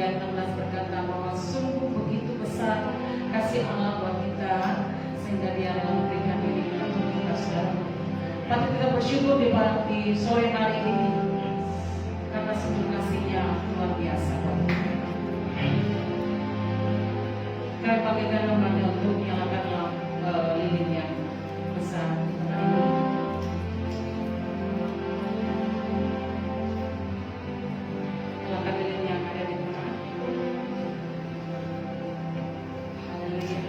ayat 16 berkata bahwa sungguh begitu besar kasih Allah buat kita sehingga Dia rela memberikan diri untuk kita, saudara. Patut kita bersyukur di sore hari ini karena sungguh kasih-Nya luar biasa. Kami bagaikan namanya untuk menyalakan lilin yang besar. Nyalakan lilin yang ada di tengah. Haleluya.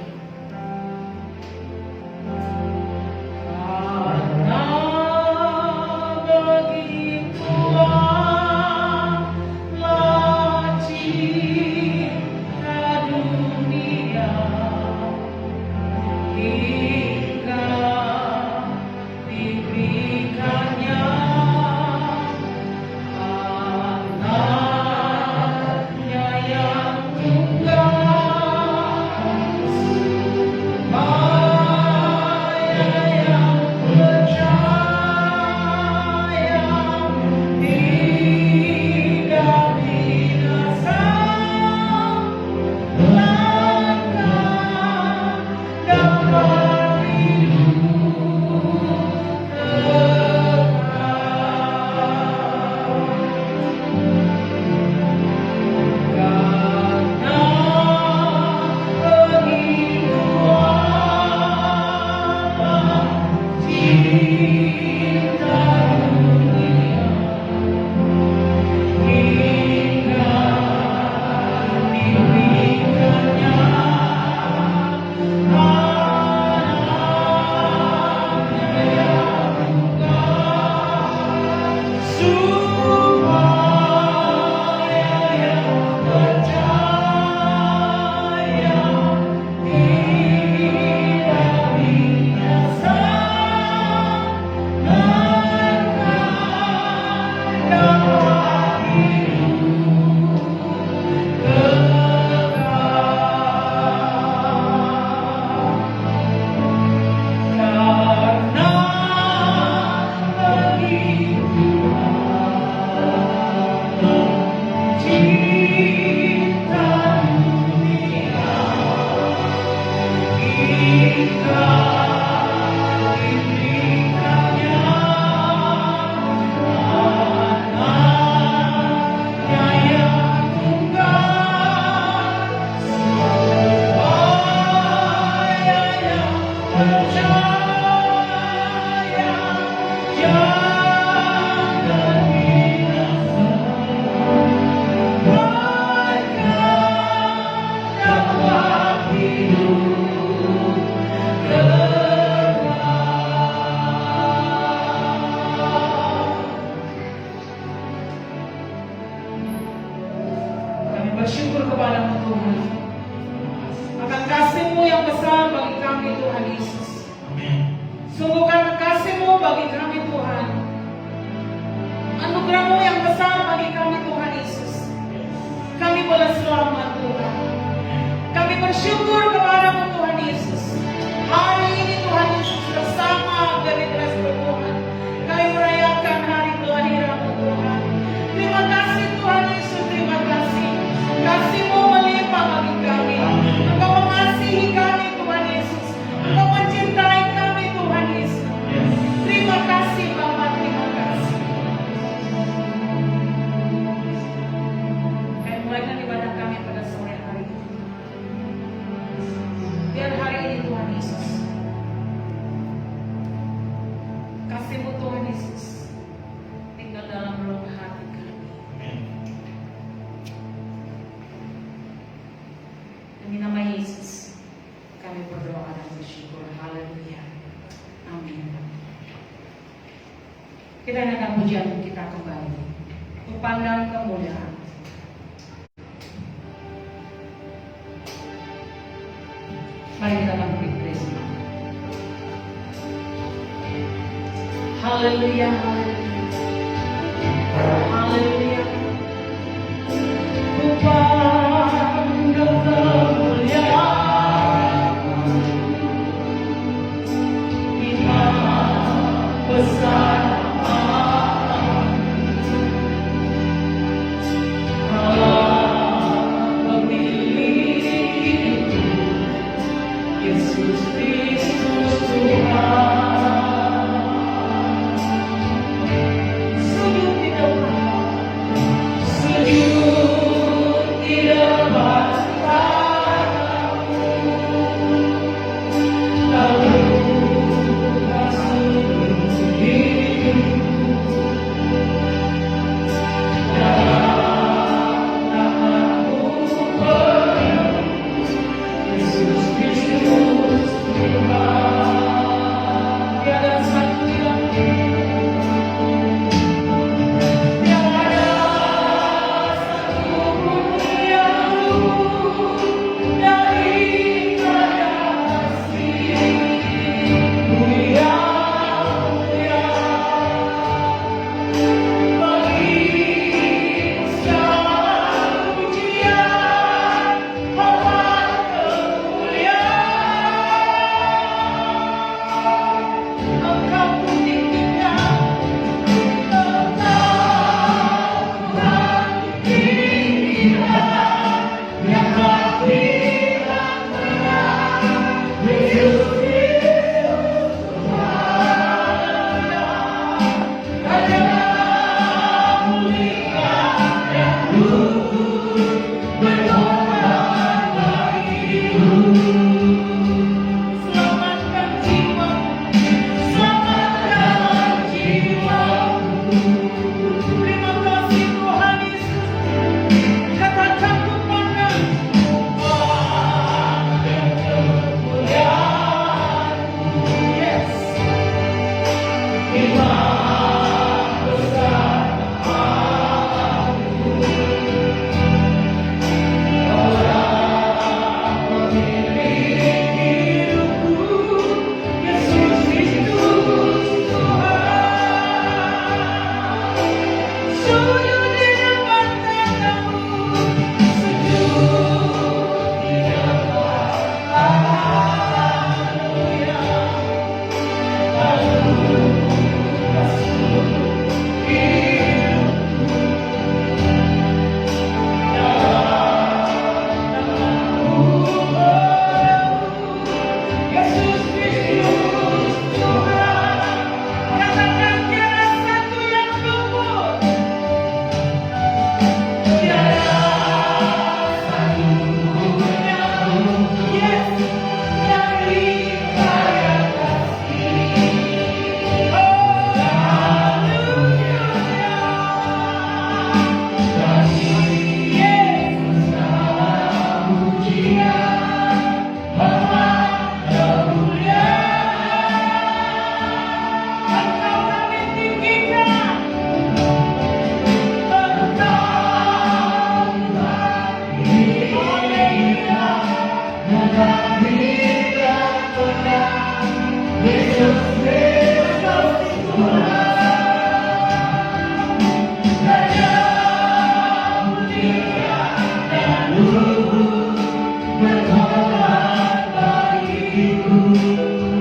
Bersyukur kepadamu Tuhan akan kasih-Mu yang besar bagi kami Tuhan Yesus. Sungguh karena kasih-Mu bagi kami Tuhan, anugerah-Mu yang besar bagi kami Tuhan Yesus, kami boleh selamat Tuhan. Kami bersyukur kepadamu Tuhan Yesus. Hari ini Tuhan Yesus bersama dari belas Tuhan kami merayakan hari kelahiran-Mu Tuhan. Terima kasih Tuhan Yesus, terima kasih. Kasih-Mu melimpah bagi kami. Engkau mengasihi kami Tuhan Yesus. Engkau mencintai kami Tuhan Yesus. Terima kasih Bapa, terima kasih. Kami mulaikan ibadah kami pada sore hari ini. Biar hari ini Tuhan Yesus, kasih-Mu Tuhan Yesus tinggal dalam relung hati kami. Demi nama Yesus kami berdoa dan bersyukur. Haleluya. Amin. Kita naikkan pujian kita kembali untuk pandang kemuliaan. Mari kita bangkit dari sini. Haleluya, haleluya, haleluya.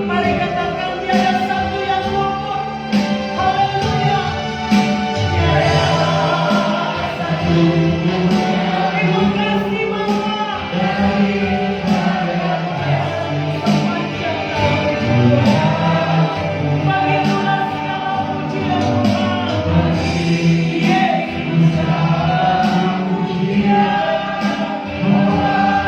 Mari katakan tiada satu yang luput. Haleluya. Tiada satu. Terima kasih Bapa. Begitulah segala pujian Tuhan.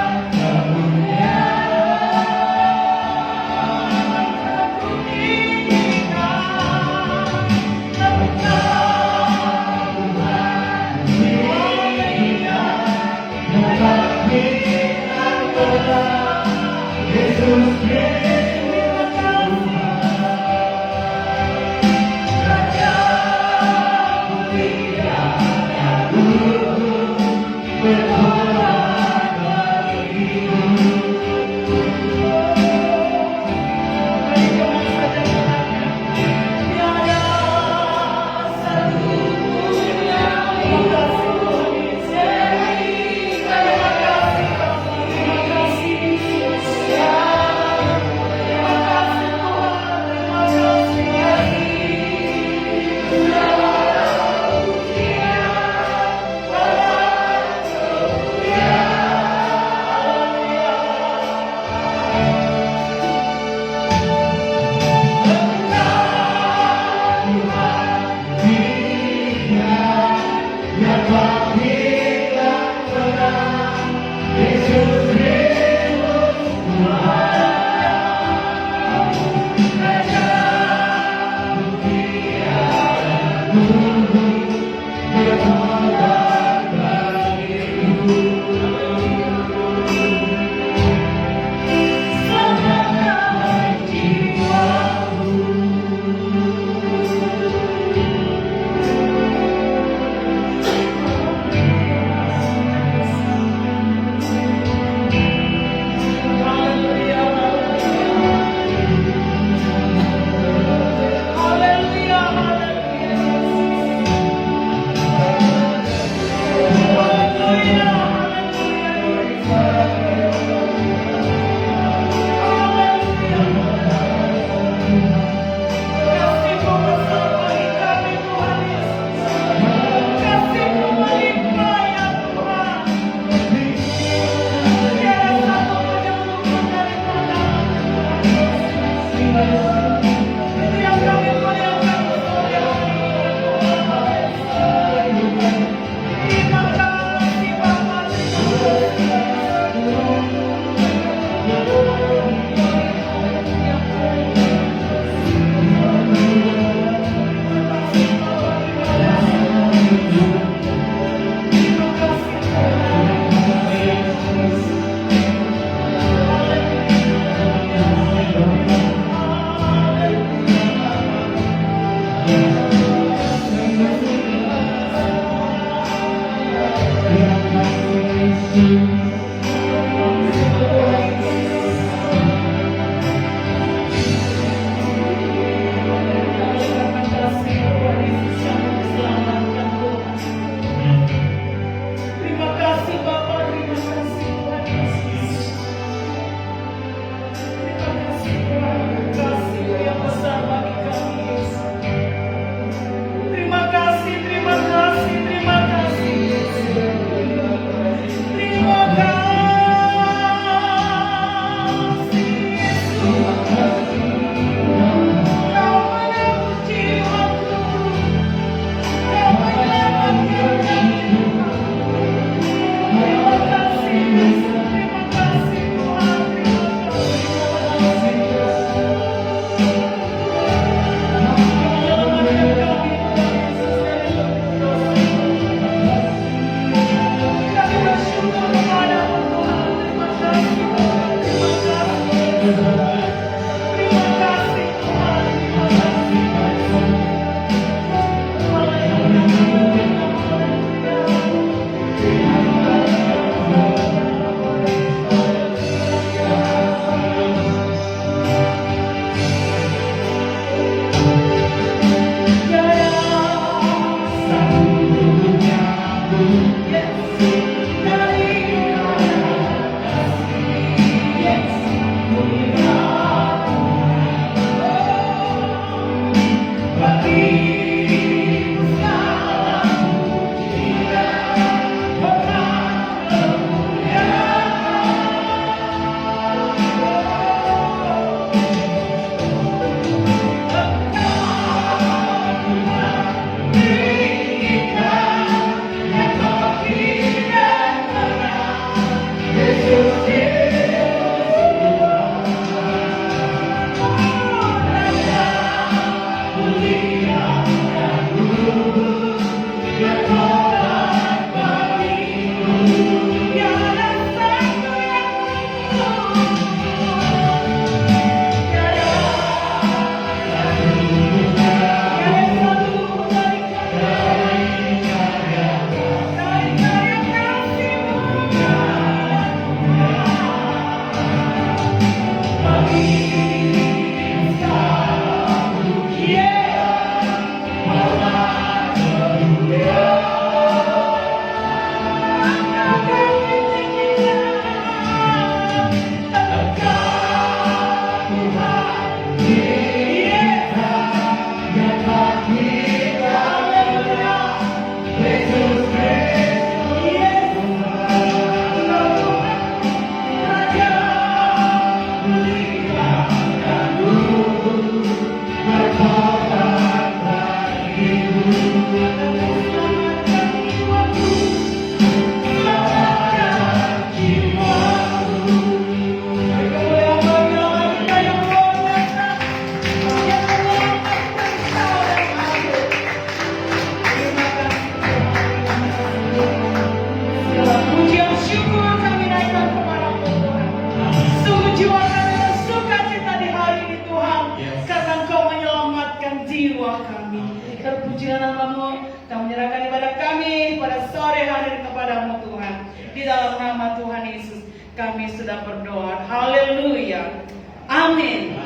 terpujilah nama-Mu. Kami menyerahkan ibadah kami pada sore hari kepada-Mu Tuhan. Di dalam nama Tuhan Yesus kami sudah berdoa. Haleluya. Amin.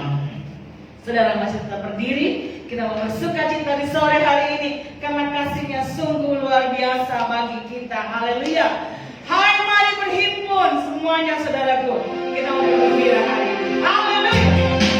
Saudara masih tetap berdiri. Kita mau bersuka cita di sore hari ini karena kasih-Nya sungguh luar biasa bagi kita. Haleluya. Hai, mari berhimpun semuanya saudaraku. Kita mau bergembira hari ini. Haleluya. Haleluya.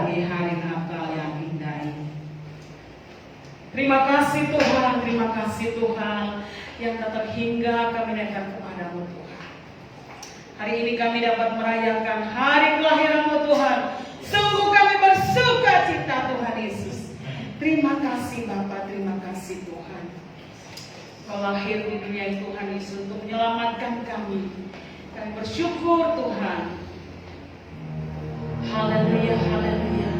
di hari Natal yang indah ini. Terima kasih Tuhan yang tetap hingga kami datang kepadamu Tuhan. Hari ini kami dapat merayakan hari kelahiran-Mu Tuhan. Sungguh kami bersuka cita Tuhan Yesus. Terima kasih Bapa, terima kasih Tuhan. Kau lahir di dunia ini Tuhan Yesus untuk menyelamatkan kami. Kami bersyukur Tuhan. Haleluya, haleluya.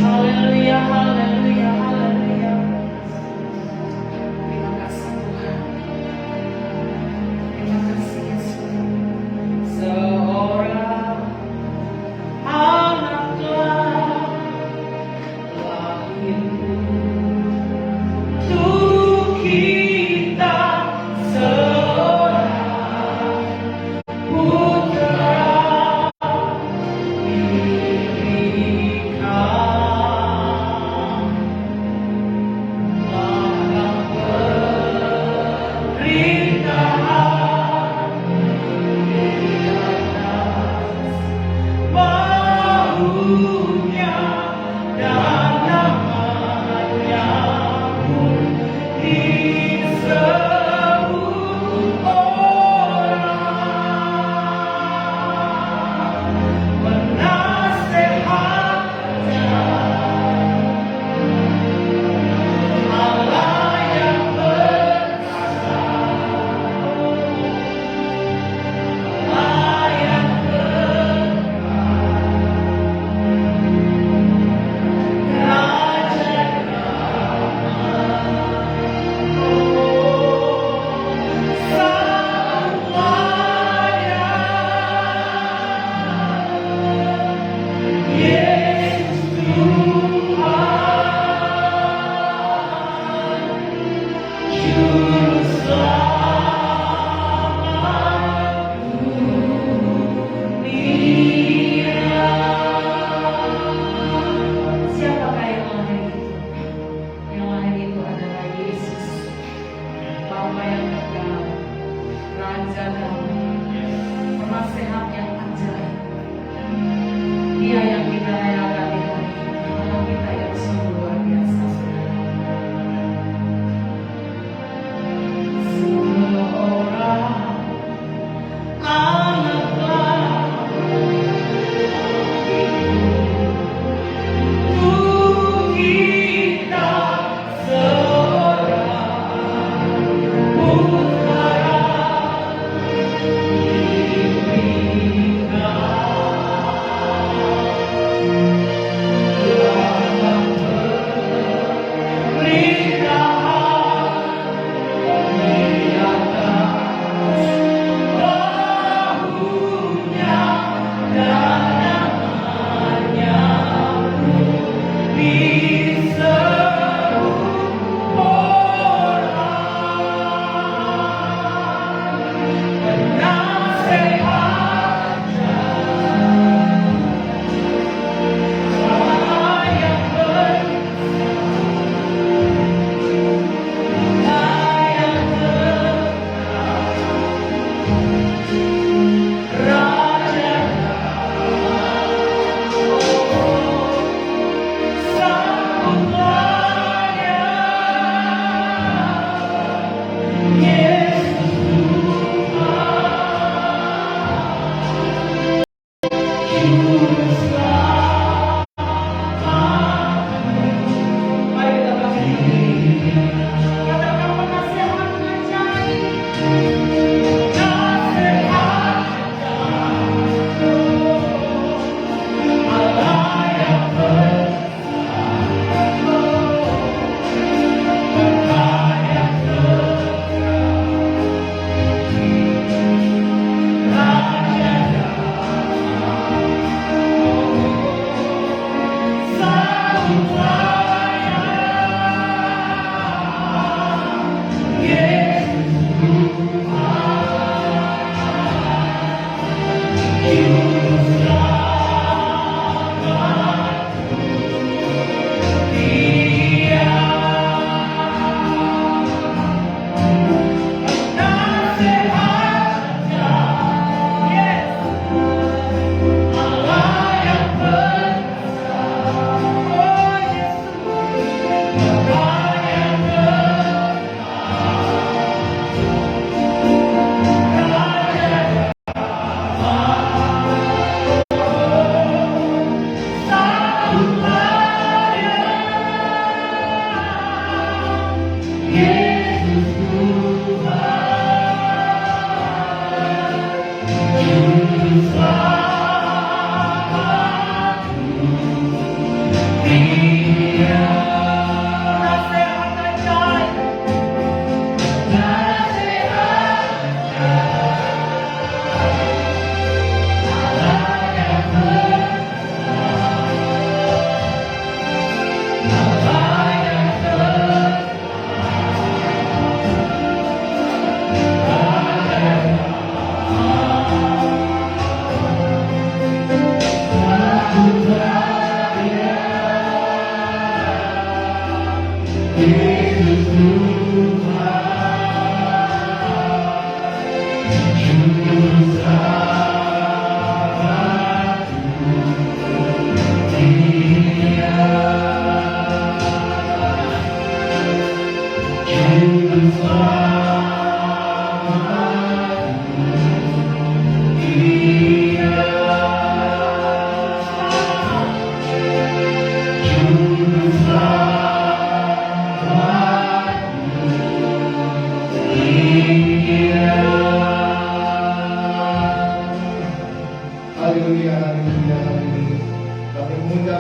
Haleluya, haleluya, haleluya. Terima kasih Tuhan. Terima kasih Yesus. Seorang anak telah lahir untuk kita, seorang putra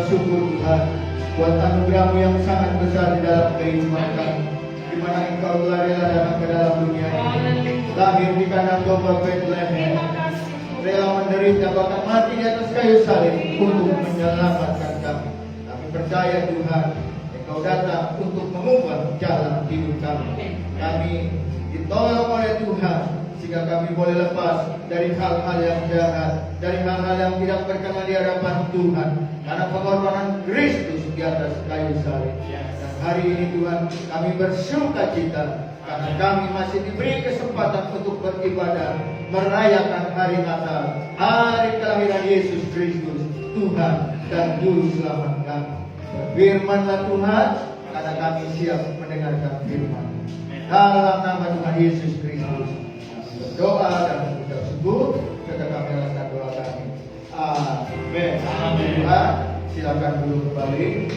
bersyukur Tuhan buat anugerah-Mu yang sangat besar di dalam kehidupan kami, di mana Engkau telah rela datang ke dalam dunia ini, lahir di kandang domba Bethlehem, rela menderita bahkan mati di atas kayu salib untuk menyelamatkan kami. Kami percaya Tuhan, Engkau datang untuk mengubah jalan hidup kami. Kami ditolong oleh Tuhan sehingga kami boleh lepas dari hal-hal yang jahat, dari hal-hal yang tidak berkenan di hadapan Tuhan, karena pengorbanan Kristus di atas kayu salib. Dan hari ini Tuhan, kami bersukacita karena kami masih diberi kesempatan untuk beribadah, merayakan hari Natal, hari kelahiran Yesus Kristus, Tuhan dan Juru Selamat kami. Firman-Lah Tuhan, karena kami siap mendengarkan firman. Dalam nama Tuhan Yesus Kristus, kami berdoa dan mengucap syukur, serta kami lakukan doa kami. Amin. Tuhan, silakan duduk kembali.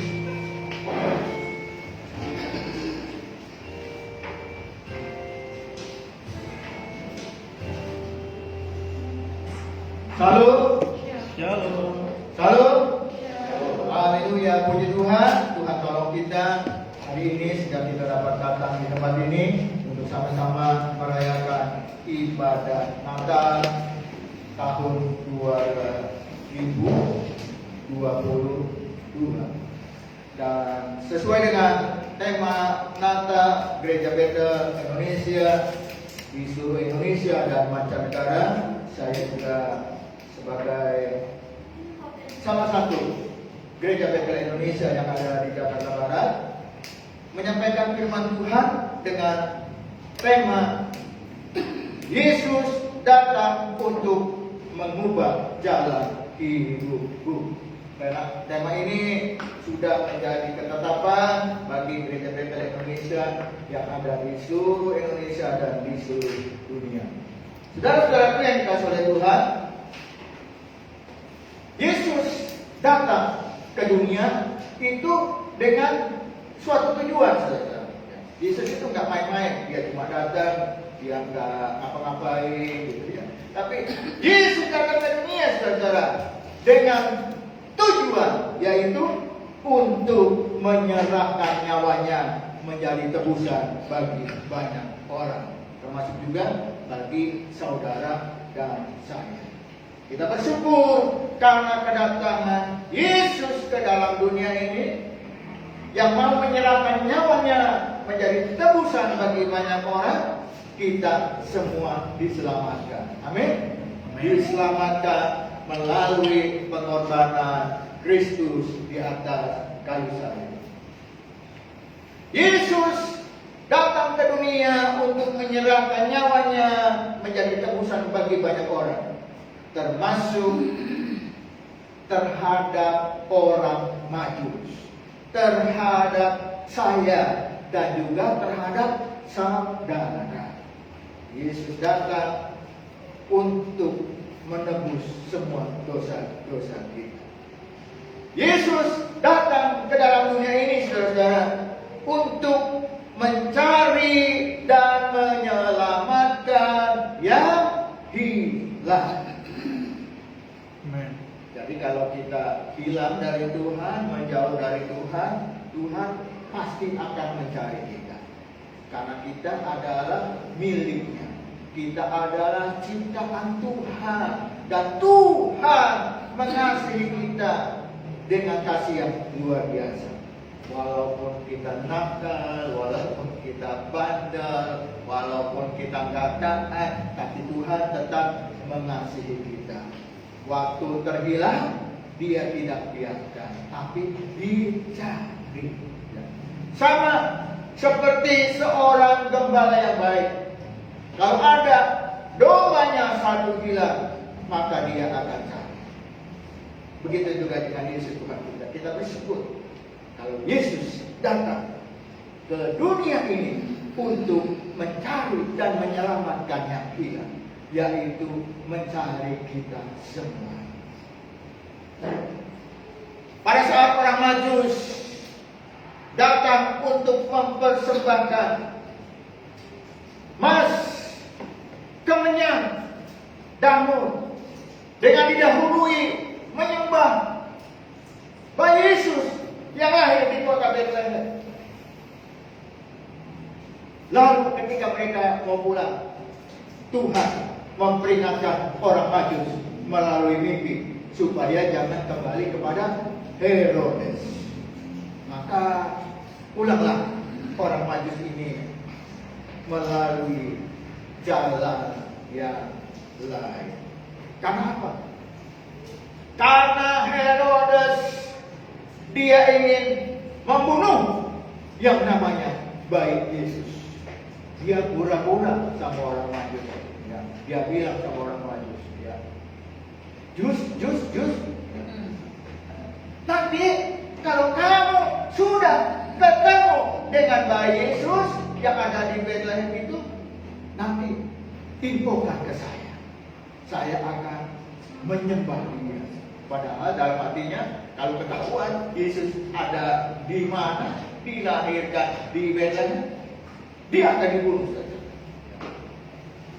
Salam. Shalom. Salam. Haleluya, puji Tuhan. Tuhan tolong kita hari ini sejak kita dapat datang di tempat ini untuk sama-sama merayakan ibadah Natal tahun 2022. Dan sesuai dengan tema Natal Gereja Bethel Indonesia di seluruh Indonesia dan mancanegara, saya juga sebagai salah satu Gereja Bethel Indonesia yang ada di Jakarta Barat menyampaikan firman Tuhan dengan tema Yesus datang untuk mengubah jalan hidupku. Tema ini sudah menjadi ketetapan bagi Gereja Bethel Indonesia yang ada di seluruh Indonesia dan di seluruh dunia. Saudara-saudaraku yang dikasihi oleh Tuhan, Yesus datang ke dunia itu dengan suatu tujuan, saudara. Yesus itu nggak main-main, dia cuma datang, dia nggak ngapa-ngapain, gitu ya. Tapi Yesus datang ke dunia, saudara, dengan tujuan, yaitu untuk menyerahkan nyawanya menjadi tebusan bagi banyak orang, termasuk juga bagi saudara dan saya. Kita bersyukur karena kedatangan Yesus ke dalam dunia ini yang mau menyerahkan nyawanya menjadi tebusan bagi banyak orang. Kita semua diselamatkan. Amin. Diselamatkan melalui pengorbanan Kristus di atas kayu salib. Yesus datang ke dunia untuk menyerahkan nyawanya menjadi tebusan bagi banyak orang, termasuk terhadap orang Majus, terhadap saya, dan juga terhadap saudara. Yesus datang untuk menebus semua dosa-dosa kita. Yesus datang ke dalam dunia ini, saudara-saudara, untuk mencari dan menyelamatkan yang hilang. Jadi kalau kita hilang dari Tuhan, menjauh dari Tuhan, Tuhan pasti akan mencari kita. Karena kita adalah miliknya. Kita adalah ciptaan Tuhan. Dan Tuhan mengasihi kita dengan kasih yang luar biasa. Walaupun kita nakal, walaupun kita bandel, walaupun kita nggak taat, tapi Tuhan tetap mengasihi kita. Waktu terhilang, Dia tidak biarkan, tapi dicari. Sama seperti seorang gembala yang baik. Kalau ada dombanya satu hilang, maka dia akan cari. Begitu juga dengan Yesus Tuhan kita. Kita bersyukur kalau Yesus datang ke dunia ini untuk mencari dan menyelamatkan yang hilang, yaitu mencari kita semua. Pada saat orang Majus datang untuk mempersembahkan emas, kemenyan, dan mur, dengan didahului menyembah bayi Yesus yang lahir di kota Bethlehem. Lalu ketika mereka mau pulang, Tuhan memperingatkan orang Majus melalui mimpi supaya jangan kembali kepada Herodes. Maka pulanglah orang Majus ini melalui jalan yang lain. Karena apa? Karena Herodes dia ingin membunuh yang namanya bayi Yesus. Dia pura-pura sama orang Majus. Ya. Dia bilang sama orang Majus, ya. Jus. Ya. Tapi kalau kamu sudah ketemu dengan bayi Yesus yang ada di Bethlehem itu, nanti infokan ke saya. Saya akan menyembah dia. Padahal dalam hatinya, kalau ketahuan Yesus ada di mana, dilahirkan di Bethlehem, dia akan dibunuh saja.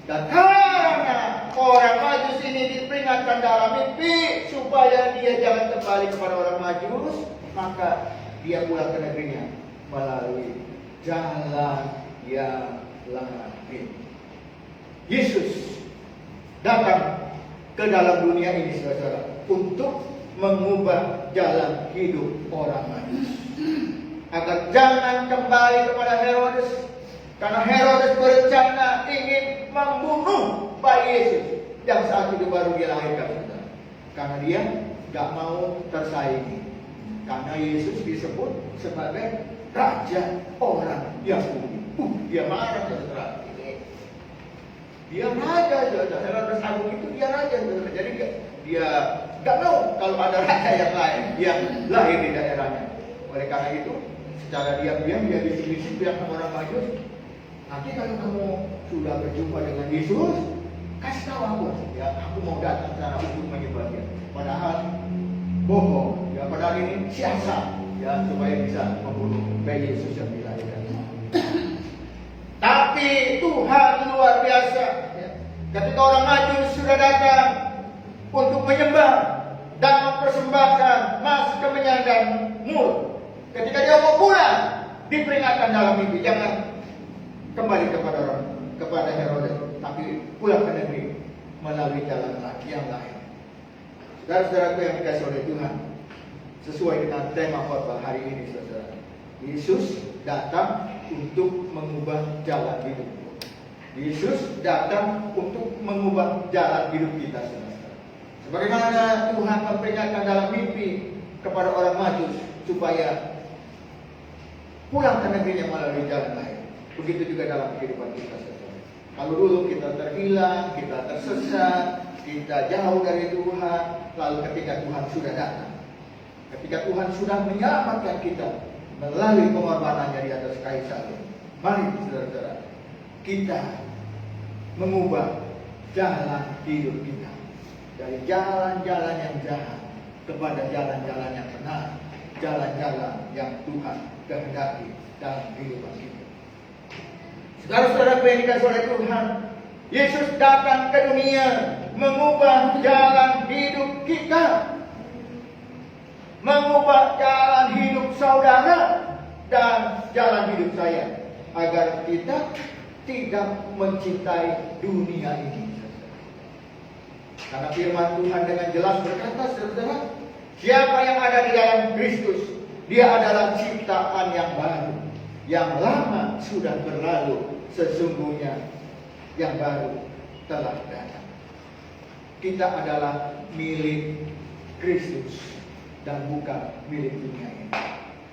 Dan karena orang Majus ini diperingatkan dalam mimpi supaya dia jangan kembali kepada orang Majus, maka dia pulang ke negerinya melalui jalan yang lain. Yesus datang ke dalam dunia ini, saudara, untuk mengubah jalan hidup orang Majus agar jangan kembali kepada Herodes. Karena Herodes berencana ingin membunuh bayi Yesus yang saat itu baru dia lahirkan, saudara. Karena dia gak mau tersaingi. Karena Yesus disebut sebagai raja orang Yahudi. Dia marah, saudara. Dia raja, saudara. Herodes Agung itu dia raja, saudara. Jadi dia gak mau kalau ada raja yang lain yang lahir di daerahnya. Oleh karena itu, secara diam-diam dia bisik-bisik bilang sama orang Majus, nanti kalau kamu sudah berjumpa dengan Yesus, kasih tahu aku, ya aku mau datang ke sana untuk menyembah dia. Padahal bohong, ya padahal ini siasat, ya supaya bisa membunuh bayi Yesus yang dilahirkan. Tapi Tuhan luar biasa. Ya. Ketika orang Majus sudah datang untuk menyembah dan mempersembahkan emas, kemenyan dan mur, ketika dia mau pulang, diperingatkan dalam mimpi, jangan kembali kepada Herodes, tapi pulang ke negeri melalui jalan yang lain. Saudara-saudaraku yang dikasih oleh Tuhan, sesuai dengan tema khotbah hari ini, saudara, Yesus datang untuk mengubah jalan hidup. Yesus datang untuk mengubah jalan hidup kita, saudara. Sebagaimana Tuhan memperingatkan dalam mimpi kepada orang Majus supaya pulang ke negerinya melalui jalan lain. Begitu juga dalam kehidupan kita, saudara. Kalau dulu kita terhilang, kita tersesat, kita jauh dari Tuhan, lalu ketika Tuhan sudah datang, ketika Tuhan sudah menyelamatkan kita melalui pengorbanannya di atas kayu salib, mari saudara-saudara, kita mengubah jalan hidup kita dari jalan-jalan yang jahat kepada jalan-jalan yang benar, jalan-jalan yang Tuhan kehendaki dalam kehidupan kita. Saudara-saudara yang dikasihi oleh Tuhan, Yesus datang ke dunia mengubah jalan hidup kita, mengubah jalan hidup saudara dan jalan hidup saya, agar kita tidak mencintai dunia ini. Karena firman Tuhan dengan jelas berkata, saudara, siapa yang ada di dalam Kristus, dia adalah ciptaan yang baru. Yang lama sudah berlalu, sesungguhnya yang baru telah datang. Kita adalah milik Kristus dan bukan milik dunia ini.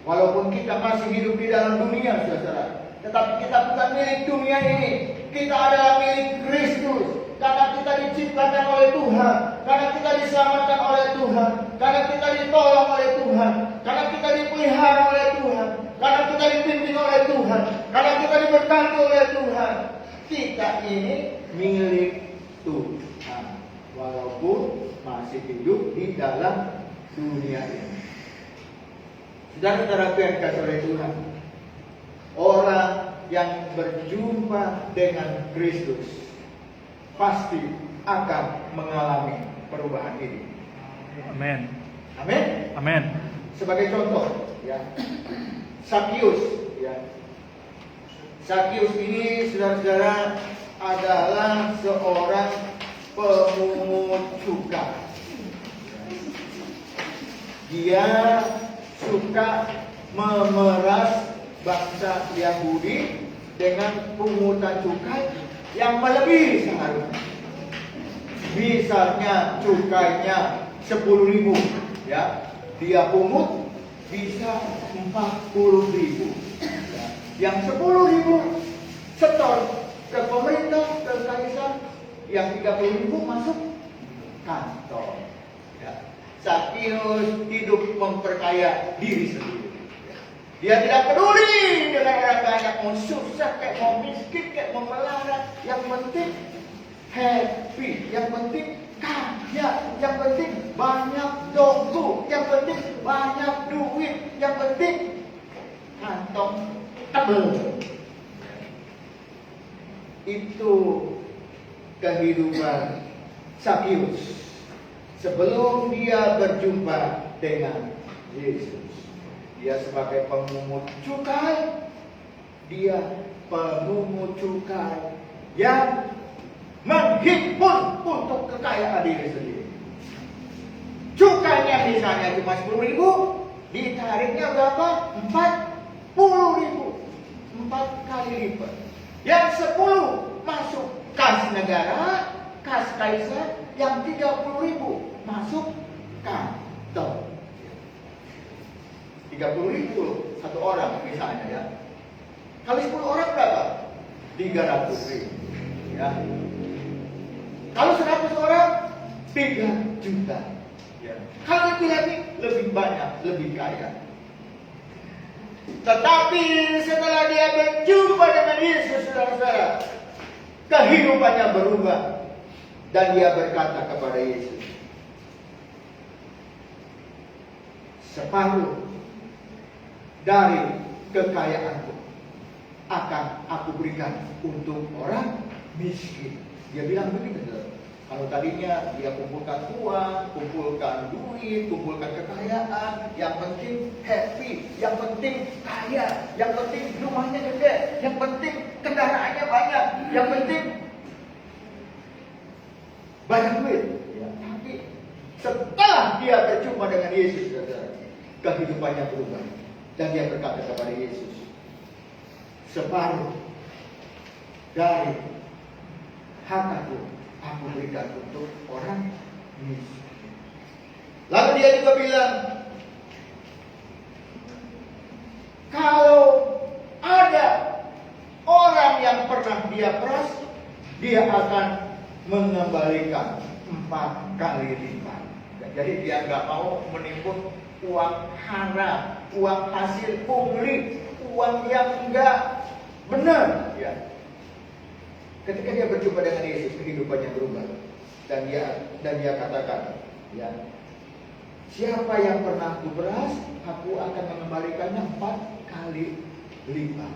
Walaupun kita masih hidup di dalam dunia, saudara, tetapi kita bukan milik dunia ini. Kita adalah milik Kristus. Karena kita diciptakan oleh Tuhan, karena kita diselamatkan oleh Tuhan, karena kita ditolong oleh Tuhan, karena kita dipelihara oleh Tuhan, karena kita dipimpin oleh Tuhan, karena kita diberkati oleh Tuhan. Kita ini milik Tuhan, walaupun masih hidup di dalam dunia ini. Saudara-saudara yang dikasihi oleh Tuhan, orang yang berjumpa dengan Kristus pasti akan mengalami perubahan hidup. Amin. Amin. Amin. Sebagai contoh, ya, Sakius, ya. Sakius ini, saudara-saudara, adalah seorang pemungut cukai. Dia suka memeras bangsa Yahudi dengan pungutan cukai yang melebihi seharusnya. Misalnya cukainya 10.000, ya, dia pungut bisa 40.000. Ya. Yang 10.000 setor ke pemerintah, ke kaisar, yang 30.000 masuk kantor. Ya. Sakius hidup memperkaya diri sendiri. Dia tidak peduli dengan orang banyak, mau susah kayak mau miskin kayak mau melarat. Yang penting happy, yang penting kaya, yang penting banyak dogu, yang penting banyak duit, yang penting kantong tebel. Itu kehidupan Sakius sebelum dia berjumpa dengan Yesus. Dia sebagai pemungut cukai, dia pemungut cukai yang menghimpun untuk kekayaan diri sendiri. Cukainya misalnya cuma 10.000, ditariknya berapa? 40.000, 4 kali lipat. Yang 10 masuk kas negara, kas kaisar, yang 30.000 masuk kantong. 30.000 satu orang misalnya, ya. Kali 10 orang berapa? 300.000. Ya. Kalau 100 orang 3 juta. Ya. Kalau lebih lebih banyak, lebih kaya. Tetapi setelah dia berjumpa dengan Yesus, saudara-saudara, kehidupannya berubah dan dia berkata kepada Yesus, separuh dari kekayaanku akan aku berikan untuk orang miskin. Dia bilang begini, kalau tadinya dia kumpulkan uang, kumpulkan duit, kumpulkan kekayaan, yang penting happy, yang penting kaya, yang penting rumahnya gede, yang penting kendaraannya banyak, yang penting banyak duit. Ya, tapi setelah dia berjumpa dengan Yesus, kehidupannya berubah. Dan dia berkata kepada Yesus, separuh dari hartaku aku berikan untuk orang miskin. Lalu dia juga bilang, kalau ada orang yang pernah dia peras, dia akan mengembalikan 4 kali lipat. Jadi dia nggak mau menimbun uang haram, uang hasil pungli, uang yang enggak benar. Ya. Ketika dia berjumpa dengan Yesus, kehidupannya berubah, dan dia katakan, ya, siapa yang pernah kuperas, aku akan mengembalikannya 4 kali lipat.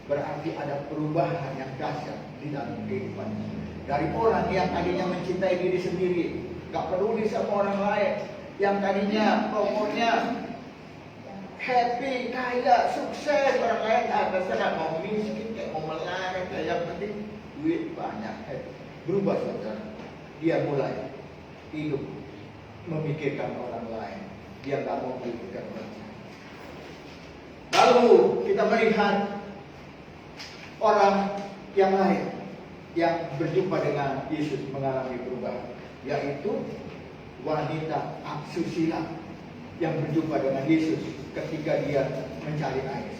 Berarti ada perubahan yang dahsyat di dalam kehidupannya. Dari orang yang tadinya mencintai diri sendiri, gak peduli sama orang lain, yang tadinya pokoknya happy, kaya, sukses, orang lain terserah mau miskin kayak mau melarat, yang penting duit banyak. Berubah, saudara. Dia mulai hidup memikirkan orang lain. Dia gak mau memikirkan orang lain. Lalu kita melihat orang yang lain yang berjumpa dengan Yesus mengalami perubahan, yaitu wanita asusila yang berjumpa dengan Yesus ketika dia mencari air.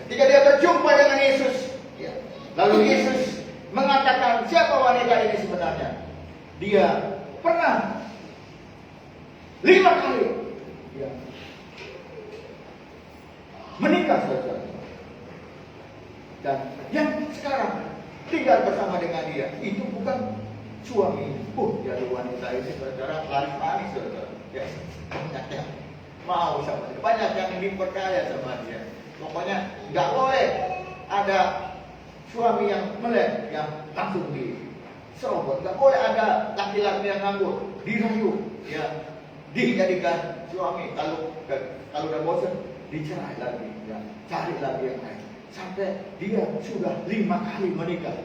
Ketika dia berjumpa dengan Yesus, ya, lalu Yesus mengatakan siapa wanita ini sebenarnya. Dia pernah 5 kali, ya, menikah, saudara. Dan yang sekarang tinggal bersama dengan dia itu bukan suami. Jadi wanita ini, saudara, laris-laris, saudara. Ya, banyak yang mau sama dia, banyak yang dipercaya sama dia. Pokoknya nggak boleh ada suami yang melek, yang langsung diserobot. Nggak boleh ada laki-laki yang nganggur, dirayu. Ya, dijadikan suami. Kalau udah bosan, dicerai lagi, ya, cari lagi yang lain. Sampai dia sudah 5 kali menikah.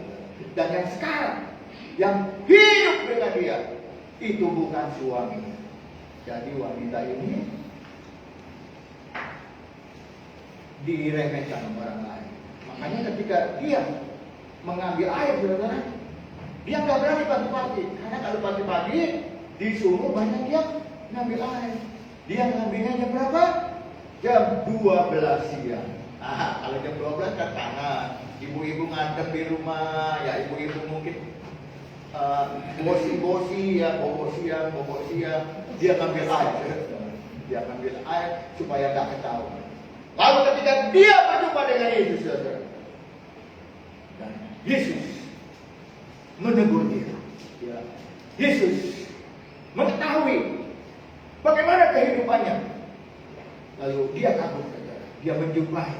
Dan yang sekarang, yang hidup dengan dia, itu bukan suami. Jadi wanita ini diremehkan orang lain. Makanya ketika dia mengambil air, saudara, dia nggak berani pagi-pagi. Karena kalau pagi-pagi disuruh banyak yang ngambil air. Dia ngambilnya jam berapa? Jam 12 siang. Kalau jam 12 kan panas. Ibu-ibu ngadep di rumah, ya ibu-ibu mungkin bosi-bosi ya, bobo siang, dia ngambil air. Dia ngambil air supaya nggak ketahuan. Lalu ketika dia berjumpa dengan Yesus, saudara, dan Yesus menegur dia. Ya. Yesus mengetahui bagaimana kehidupannya. Lalu dia kabur, saudara. Dia menjumpai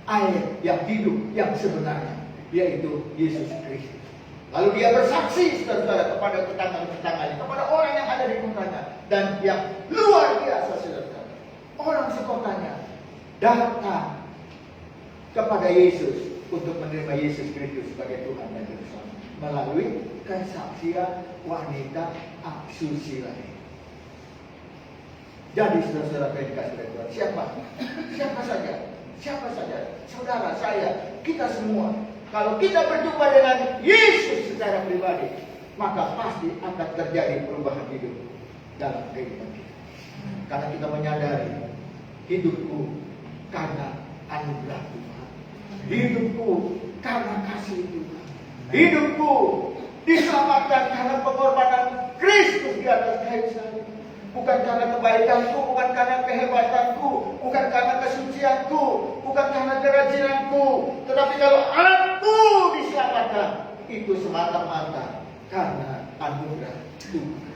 air yang hidup yang sebenarnya, yaitu Yesus Kristus. Lalu dia bersaksi, saudara, kepada tetangga-tetangganya, kepada orang yang ada di kotanya, dan yang luar biasa, saudara, orang sekotanya datang kepada Yesus untuk menerima Yesus Kristus sebagai Tuhan dan Juru Selamat melalui kesaksian wanita asusila ini. Jadi saudara dikasih Tuhan, siapa saja, saudara saya, kita semua, kalau kita berjumpa dengan Yesus secara pribadi, maka pasti akan terjadi perubahan hidup dalam kehidupan kita. Karena kita menyadari hidupku karena anugerah Tuhan, hidupku karena kasih Tuhan, hidupku diselamatkan karena pengorbanan Kristus di atas kayu salib. Bukan karena kebaikanku, bukan karena kehebatanku, bukan karena kesucianku, bukan karena kerajinanku, tetapi kalau aku diselamatkan, itu semata-mata karena anugerah Tuhan.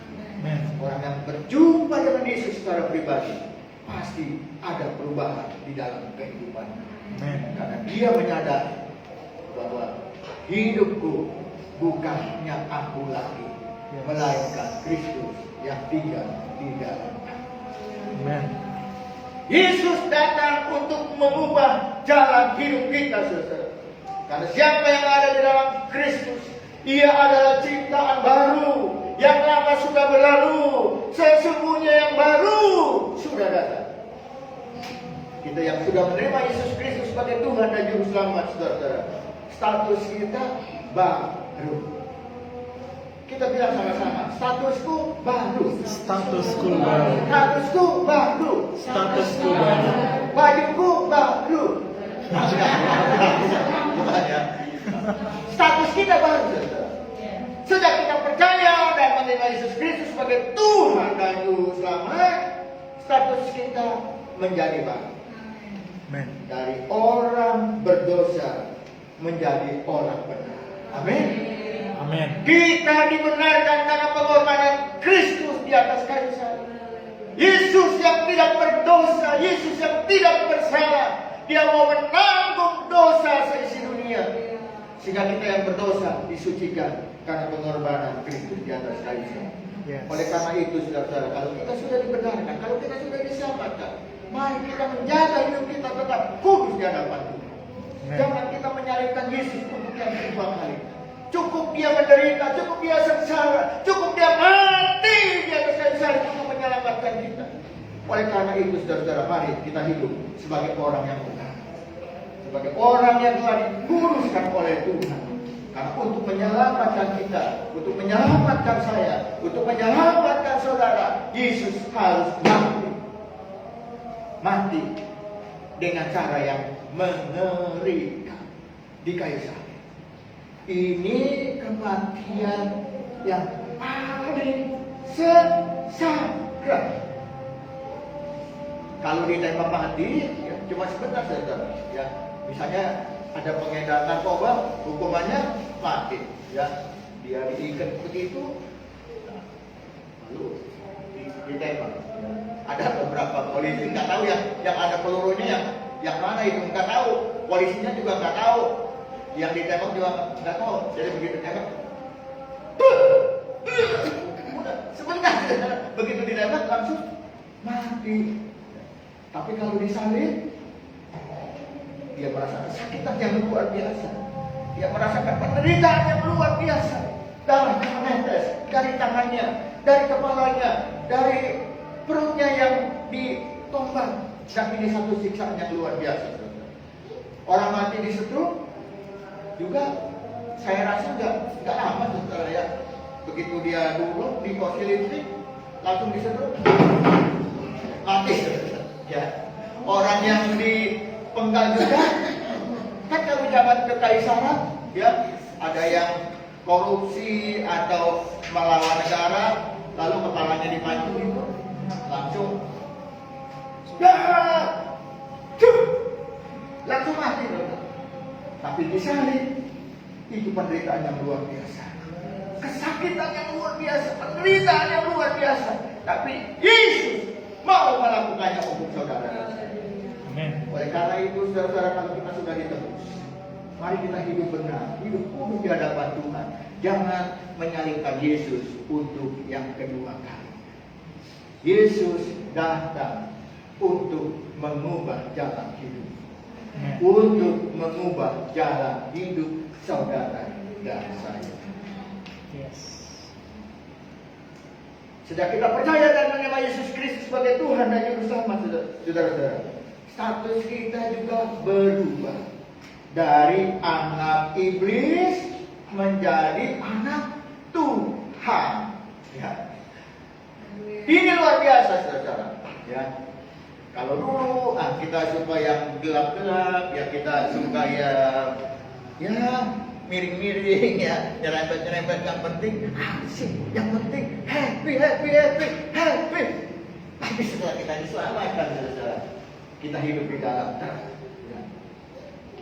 Orang yang berjumpa dengan Yesus secara pribadi pasti ada perubahan di dalam kehidupannya. Karena dia menyadari bahwa hidupku bukannya aku lagi, melainkan Kristus yang tinggal di dalam. Yesus datang untuk mengubah jalan hidup kita, saudara. Karena siapa yang ada di dalam Kristus, ia adalah ciptaan baru. Yang lama sudah berlalu, sesungguhnya yang baru sudah datang. Kita yang sudah menerima Yesus Kristus sebagai Tuhan dan Juru Selamat, saudara, status kita baru. Kita bilang sama-sama, statusku baru. Statusku baru. Statusku baru. Statusku baru. Bajuku baru. Status kita baru, saudara. Sejak kita percaya dan menerima Yesus Kristus sebagai Tuhan dan Juru Selamat, status kita menjadi baru. Dari orang berdosa menjadi orang benar. Amin. Amin. Kita dibenarkan karena pengorbanan Kristus di atas kayu salib. Yesus yang tidak berdosa, Yesus yang tidak bersalah, Dia mau menanggung dosa seisi dunia, sehingga kita yang berdosa disucikan karena pengorbanan Kristus di atas kayu salib. Oleh karena itu, saudara-saudara, kalau kita sudah dibenarkan, kalau kita sudah diselamatkan, mari kita menjaga hidup kita tetap kudus di hadapan Tuhan. Jangan kita menyalibkan Yesus untuk yang kedua kali. Cukup dia menderita, cukup dia sengsara, cukup dia mati di atas kayu salib untuk menyelamatkan kita. Oleh karena itu, saudara-saudara, mari kita hidup sebagai orang yang benar, sebagai orang yang telah dikuduskan oleh Tuhan. Karena untuk menyelamatkan kita, untuk menyelamatkan saya, untuk menyelamatkan saudara, Yesus harus mati dengan cara yang mengerikan di kayu salib. Ini kematian yang paling sesakral. Kalau ditembak mati, ya, cuma sebentar saja. Ya, misalnya ada pengedar narkoba, hukumannya mati. Ya, dia diikat begitu, lalu ditembak. Ya. Ada beberapa polisi nggak tahu yang ada pelurunya yang mana itu nggak tahu. Polisinya juga nggak tahu. Yang ditembak juga nggak tahu. Jadi begitu tembak, udah sebentar, begitu didapat langsung mati. Tapi kalau disalib, dia merasakan kesakitan yang luar biasa. Dia merasakan penderitaan yang luar biasa. Darahnya menetes dari tangannya, dari kepalanya, dari perutnya yang ditombak. Dan ini satu siksaan yang luar biasa. Orang mati disetrum juga saya rasa nggak lama saudara ya. Begitu dia dulu di kursi listrik langsung disetrum mati. Ya. Orang yang dipenggal juga kan kalau zaman kekaisaran ya ada yang korupsi atau melawan negara lalu kepalanya dipacu itu langsung langsung mati. Tapi disalib itu penderitaan yang luar biasa, kesakitan yang luar biasa, penderitaan yang luar biasa. Tapi Yesus mau melakukannya untuk saudara. Amin. Oleh karena itu saudara-saudara, kalau kita sudah ditebus, mari kita hidup benar, hidup kudus di hadapan Tuhan. Jangan menyalibkan Yesus untuk yang kedua kali. Yesus datang untuk mengubah jalan hidup, untuk mengubah jalan hidup saudara dan saya. Yes. Sejak kita percaya dan menerima Yesus Kristus sebagai Tuhan dan Juru Selamat, saudara-saudara, status kita juga berubah dari anak iblis menjadi anak Tuhan. Ya. Ini luar biasa, saudara. Ya. Kalau dulu kita suka yang gelap-gelap, ya kita suka yang miring-miring, ya nyerempet-nyerempet, yang penting asik, yang penting happy. Tapi setelah kita diselamatkan, saudara, kita hidup di dalam terang. Ya.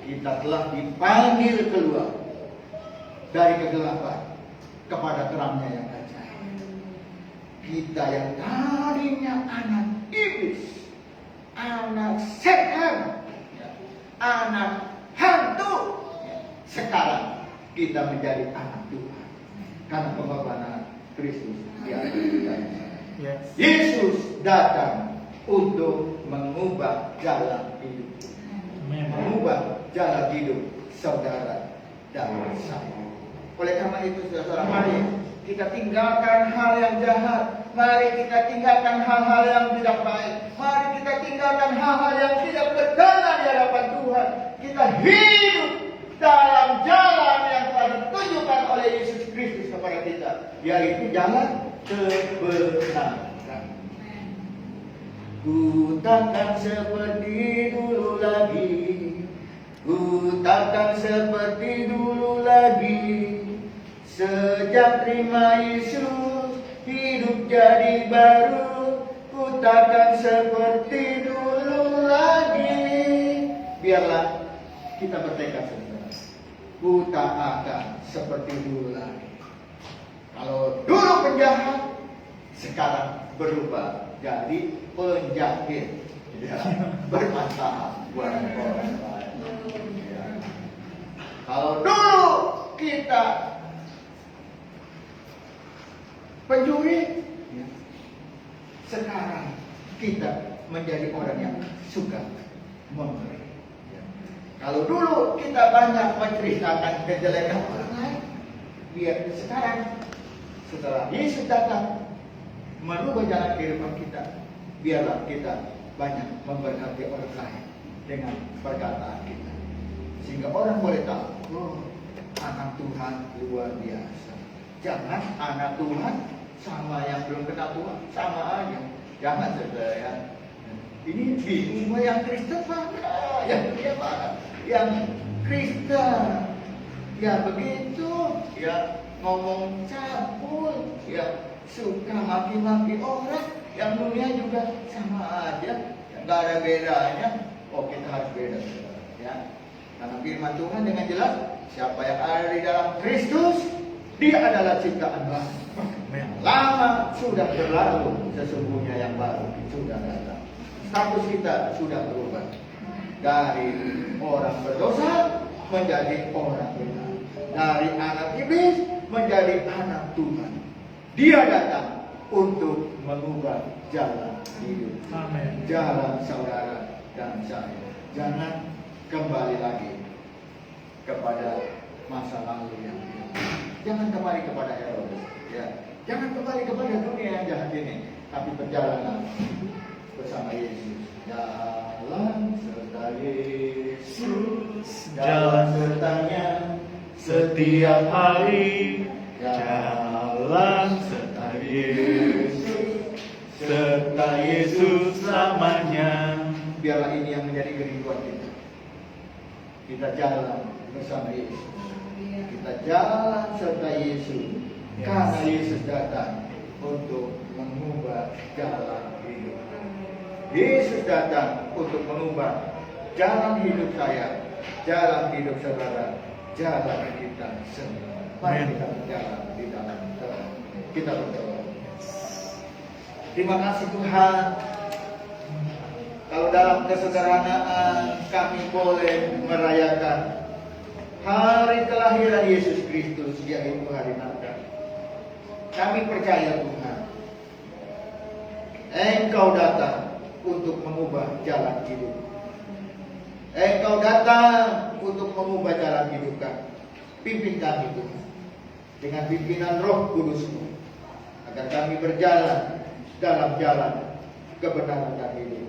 Kita telah dipanggil keluar dari kegelapan kepada terangnya yang ajaib. Kita yang tadinya anak iblis, anak setan, anak hantu, sekarang kita menjadi anak Tuhan karena pengorbanan Kristus di atas kita. Yes. Yesus datang untuk mengubah jalan hidup, Amen. mengubah jalan hidup saudara dan saya. Oleh karena itu, saudara, mari kita tinggalkan hal yang jahat. Mari kita tinggalkan hal-hal yang tidak baik. Mari kita tinggalkan hal-hal yang tidak berkenan di hadapan Tuhan. Kita hidup dalam jalan yang telah ditunjukkan oleh Yesus Kristus kepada kita, yaitu jalan kebenaran. Ku takkan seperti dulu lagi, ku takkan seperti dulu lagi. Sejak terima Yesus, hidup jadi baru. Ku takkan seperti dulu lagi. Biarlah kita bertekad, saudara. Ku tak akan seperti dulu lagi. Kalau dulu penjahat, sekarang berubah jadi penjahit. Ya, bermanfaat buat orang lain. Ya. Kalau dulu kita pencuri, ya, sekarang kita menjadi orang yang suka memberi. Ya. Kalau dulu kita banyak menceritakan kejelekan orang lain, biar sekarang setelah Yesus datang merubah jalan kehidupan kita, biarlah kita banyak memberkati orang lain dengan perkataan kita, sehingga orang boleh tahu, oh, anak Tuhan luar biasa. Jangan anak Tuhan sama yang belum kenal Tuhan sama aja. Jangan, saudara, ya. Ini bingung yang Kristen mana, yang dunia mana, yang Kristen ya begitu, ya ngomong cabul, ya suka maki-maki orang, yang dunia juga sama aja, nggak ada bedanya. Oh, kita harus beda, ya. Karena firman Tuhan dengan jelas, siapa yang ada di dalam Kristus, dia adalah ciptaan baru. Lama sudah berlalu, sesungguhnya yang baru sudah datang. Status kita sudah berubah dari orang berdosa menjadi orang benar, dari anak iblis menjadi anak Tuhan. Dia datang untuk mengubah jalan hidup, Amin. jalan saudara dan saya. Jangan kembali lagi kepada masa lalu yang hilang. Jangan kembali kepada Herodes, ya. Jangan kembali kepada dunia yang jahat ini, tapi berjalanlah bersama Yesus. Jalan serta Yesus, jalan sertanya Setiap hari jalan serta Yesus, serta Yesus selamanya. Biarlah ini yang menjadi kerinduan kita. Kita jalan bersama Yesus. Kita jalan serta Yesus. Karena Yesus datang untuk mengubah jalan hidup. Yesus datang untuk mengubah jalan hidup saya, jalan hidup saudara, jalan kita semua. Mari kita berjalan di dalam terang. Kita berdoa. Terima kasih Tuhan. Kalau dalam kesederhanaan kami boleh merayakan hari kelahiran Yesus Kristus, yaitu hari Natal. Kami percaya Tuhan, Engkau datang untuk mengubah jalan hidup. Engkau datang untuk mengubah jalan hidup kami. Pimpin kami Tuhan dengan pimpinan Roh Kudus-Mu, agar kami berjalan dalam jalan kebenaran dan hidup.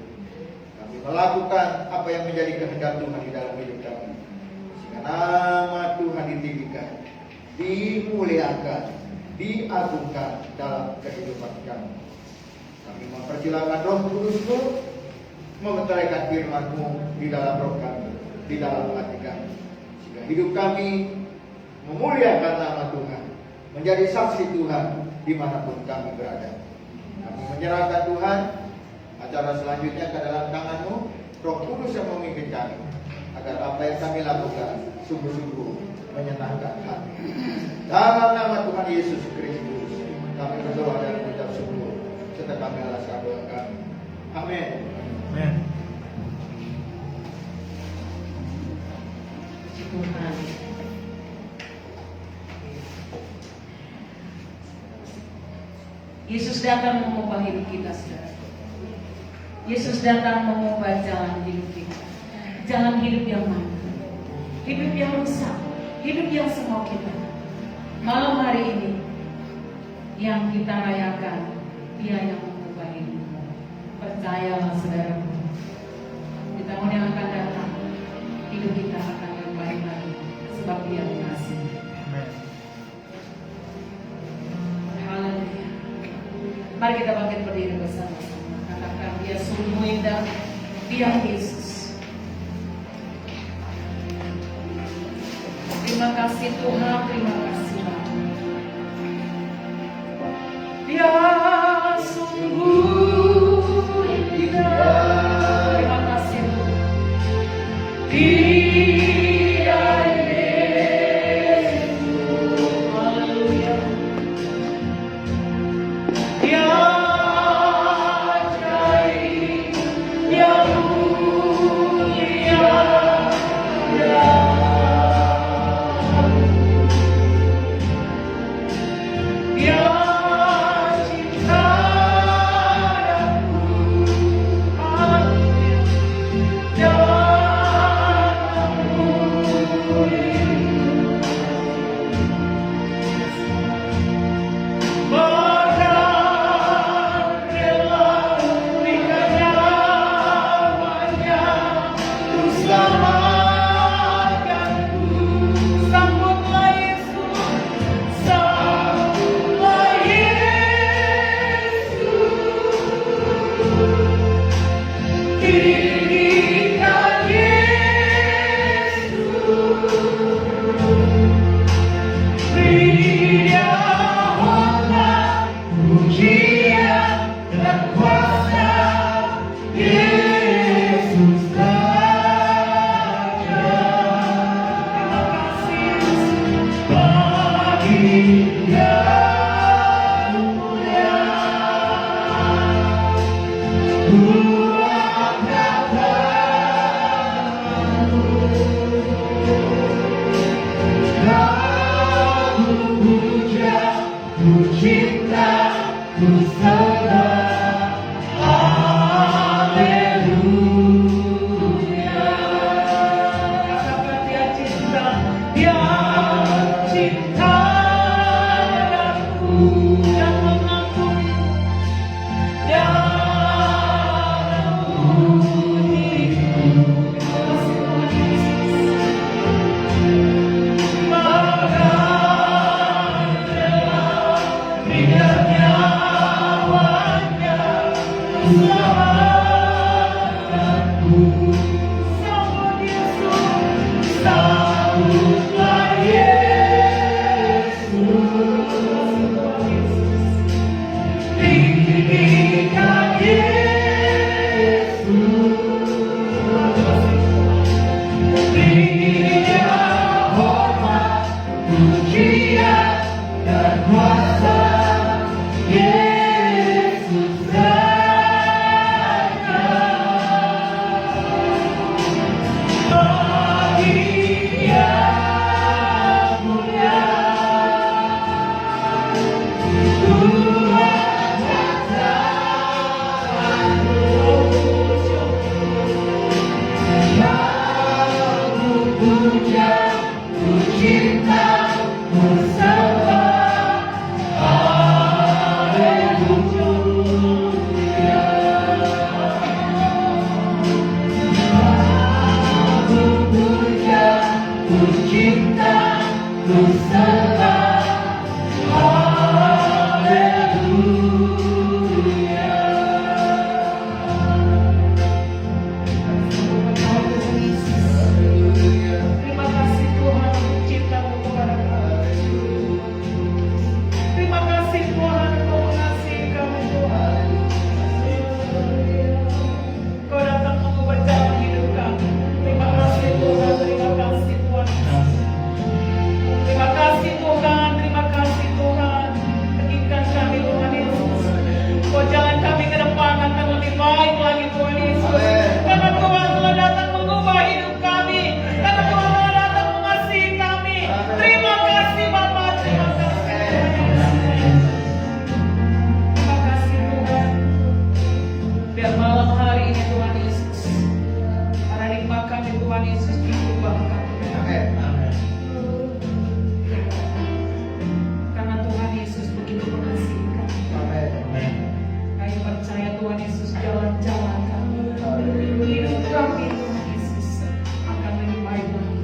Kami melakukan apa yang menjadi kehendak Tuhan di dalam hidup kami, sehingga nama Tuhan ditinggikan, dimuliakan, diagungkan dalam kehidupan kami. Kami mempersilakan Roh Kudus-Mu memeteraikan firman-Mu di dalam roh kami, di dalam hati kami, sehingga hidup kami memuliakan nama Tuhan, menjadi saksi Tuhan dimanapun kami berada. Kami menyerahkan Tuhan acara selanjutnya ke dalam tangan-Mu, Roh Kudus yang memimpin kami, agar apa yang kami lakukan sungguh-sungguh menyenangkan hati. Dalam nama Tuhan Yesus Kristus kami berdoa dan mengucap syukur, serta kami alaskan doa kami. Amin. Amin. Tuhan. Yesus datang mengubah hidup kita, saudara. Yesus datang mengubah jalan hidup kita. Jalan hidup yang mana? Hidup yang rusak, hidup yang semau kita. Malam hari ini yang kita rayakan, Dia yang mengubah hidupmu. Percayalah saudara. Di tahun yang akan datang, hidup kita akan lebih baik lagi, sebab Dia mengasihi. Amin. Haleluya. Mari kita bangkit berdiri bersama-sama. Katakan, Dia sungguh indah, Dia Yesus. Terima kasih Tuhan, terima kasih Bapa. Dia sungguh indah. Terima kasih Tuhan. Dia Yesus. Haleluya. Dia ajaib, Dia mulia, Dia Katakan dia cinta, dia cinta padaku dan mengakui dan mengampuniku. Maka rela berikan nyawanya selamatkanku. Sambut Yesus, sambutlah Yesus, tinggikan Yesus, berinya hormat, pujian dan kuasa Yesus saja. Bagi yang mulia, Tuhan katakan aku puja, ku cinta, ku sembah, haleluya. Aku puja, ku cinta, ku sembah, haleluya. Terima kasih Tuhan untuk cinta-Mu kepada kami. Terima kasih Tuhan Engkau mengasihi kami Tuhan. Kau datang mengubah jalan hidup kami. Terima kasih Tuhan, terima kasih Tuhan. Terima kasih Tuhan, terima kasih Tuhan. Teguhkan kami Tuhan Yesus. Kau jalan kami ke depan akan lebih baik lagi Tuhan Yesus. Karena Tuhan telah datang mengubah hidup kami. Karena Tuhan telah datang mengasihi kami. Terima kasih Bapa, terima kasih. Terima kasih Tuhan. Biar malam hari ini Tuhan Yesus, paradigma kami Tuhan Yesus diubahkan. Karena Tuhan Yesus begitu mengasihi kami. Kami percaya Tuhan Yesus jalan-jalan kami, hidup kami Tuhan Yesus akan lebih baik lagi.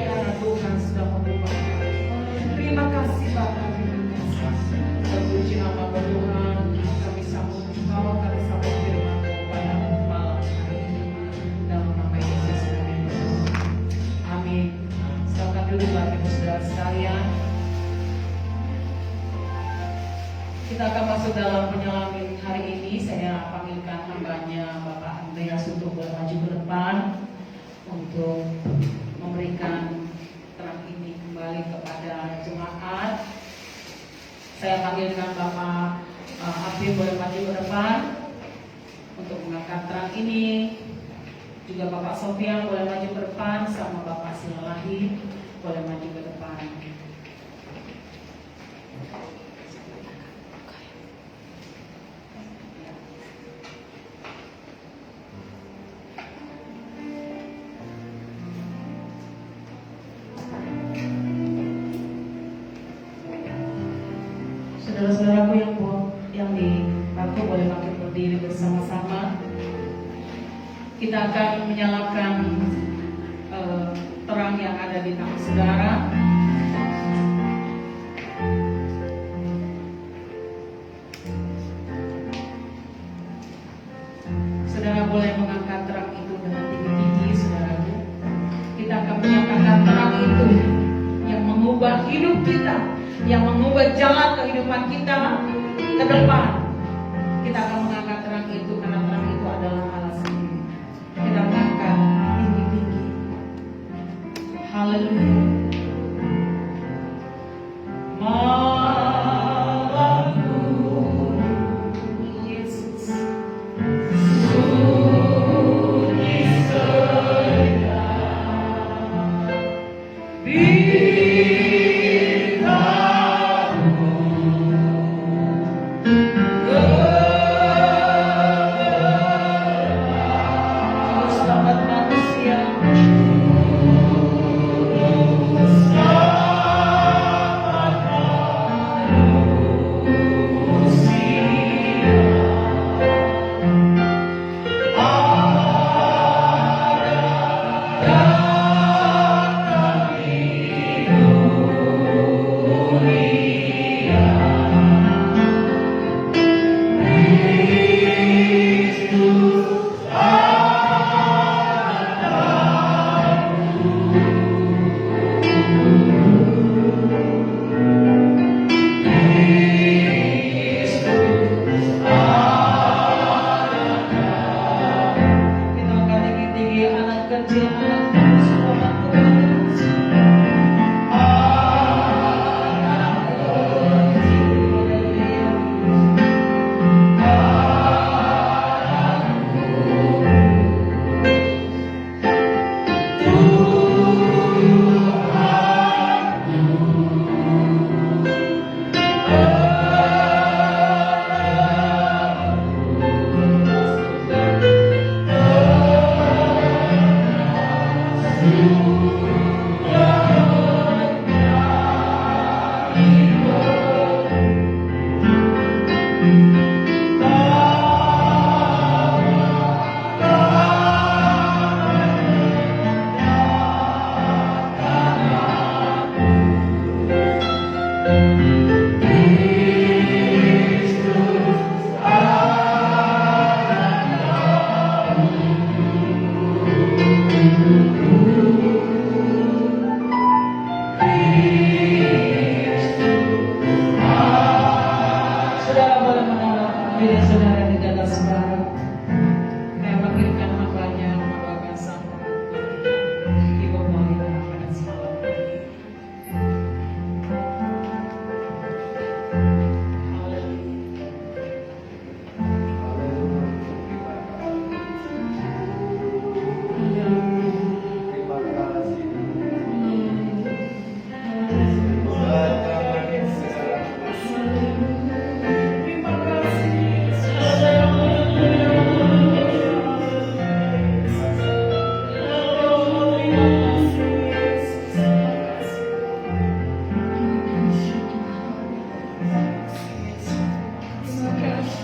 Karena Tuhan sudah mengubah kami. Terima kasih Bapa, terima kasih. Terpuji nama Tuhan. Kami sambut Engkau, kami sambut firman-Mu pada malam hari ini. Dalam nama Yesus kami berdoa. Amin. Silakan duduk Bapak Ibu Saudara sekalian. Kita akan masuk dalam penyelamin hari ini. Saya panggilkan hambanya Bapak Andreas untuk maju ke depan untuk memberikan terang ini kembali kepada jemaat. Saya panggilkan Bapak Habib boleh maju ke depan untuk mengangkat terang ini. Juga Bapak Sofian boleh maju ke depan, sama Bapak Silalahi boleh maju ke depan. Saudara-saudaraku yang di bangku boleh makin berdiri bersama-sama. Kita akan menyalakan terang yang ada di tangan saudara. Saudara boleh mengangkat terang itu dengan tinggi-tinggi, saudaraku. Kita akan menyalakan terang itu yang mengubah hidup kita, yang mengubah jalan kehidupan kita ke depan. Kita akan mengangkat terang itu karena terang itu adalah Allah sendiri. Kita mengangkat tinggi-tinggi. Haleluya. Malamku Yesus sunyi sekali. Bila saudara di dalam barat, kaya bangkitkan hambanya membawakan sampah. Ibu mohon pada semalam. Terima kasih.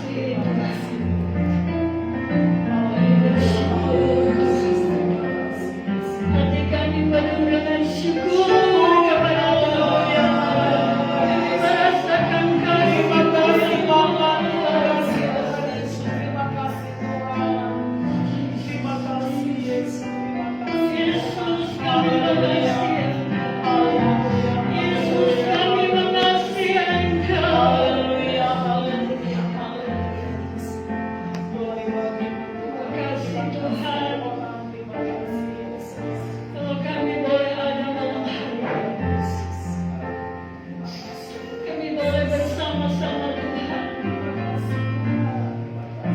Hati kami penuh dengan syukur kepada Tuhan. Kami merasakan kasih Tuhan. Yesus kami mengasihi. Yesus kami mengasihi Engkau. Terima kasih Tuhan. Kalau kami boleh ada malam hari ini, kami boleh bersama-sama Tuhan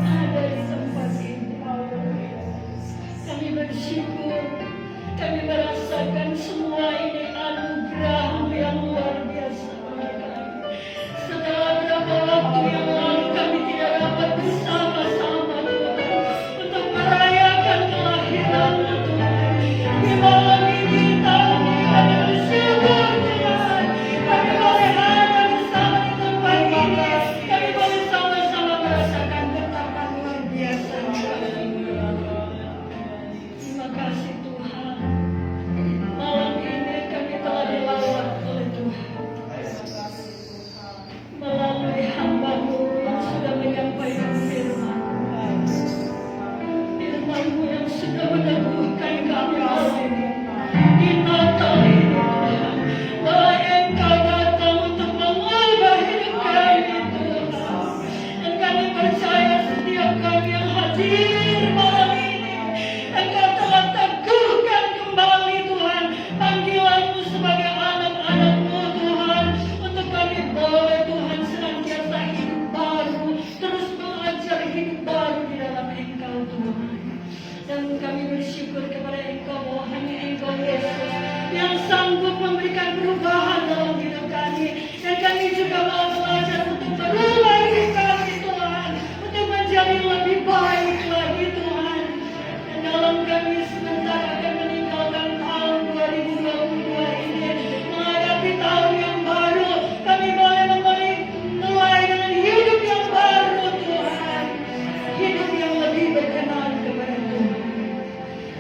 ada di tempat ini. Kami bersyukur, kami merasakan semua ini anugerah yang luar biasa bagi kami. Setelah berapa waktu yang lalu kami tidak dapat bersama-sama Tuhan untuk merayakan kelahiran-Mu Tuhan. Di malam ini tahun ini kami bersyukur Tuhan. Kami boleh ada bersama di tempat ini. Kami boleh sama-sama merasakan betapa luar biasa Terima kasih Tuhan. Malam ini kami telah dilawat oleh Tuhan melalui hamba-Mu yang sudah menyampaikan firman. Firman-Mu yang sudah meneguhkan kami malam ini di Natal ini Tuhan, bahwa Engkau datang untuk mengubah hidup kami Tuhan. Dan kami percaya setiap kami yang hadir malam ini, Engkau telah teguhkan kembali Tuhan panggilan-Mu sebagai anak-anak-Mu Tuhan, untuk kami boleh Tuhan senantiasa hidup baru, terus belajar hidup baru di dalam Engkau Tuhan. Dan kami bersyukur kepada Engkau bahwa hanya Engkau Yesus yang sanggup memberikan perubahan dalam hidup kami. Dan kami juga mau belajar untuk berubah hidup kami Tuhan, untuk menjadi lebih baik lagi Tuhan. Dan dalam kami sebentar akan meninggalkan tahun 2022 ini, menghadapi tahun yang baru, kami boleh mulai dengan hidup yang baru Tuhan. Hidup yang lebih berkenan kepada Tuhan.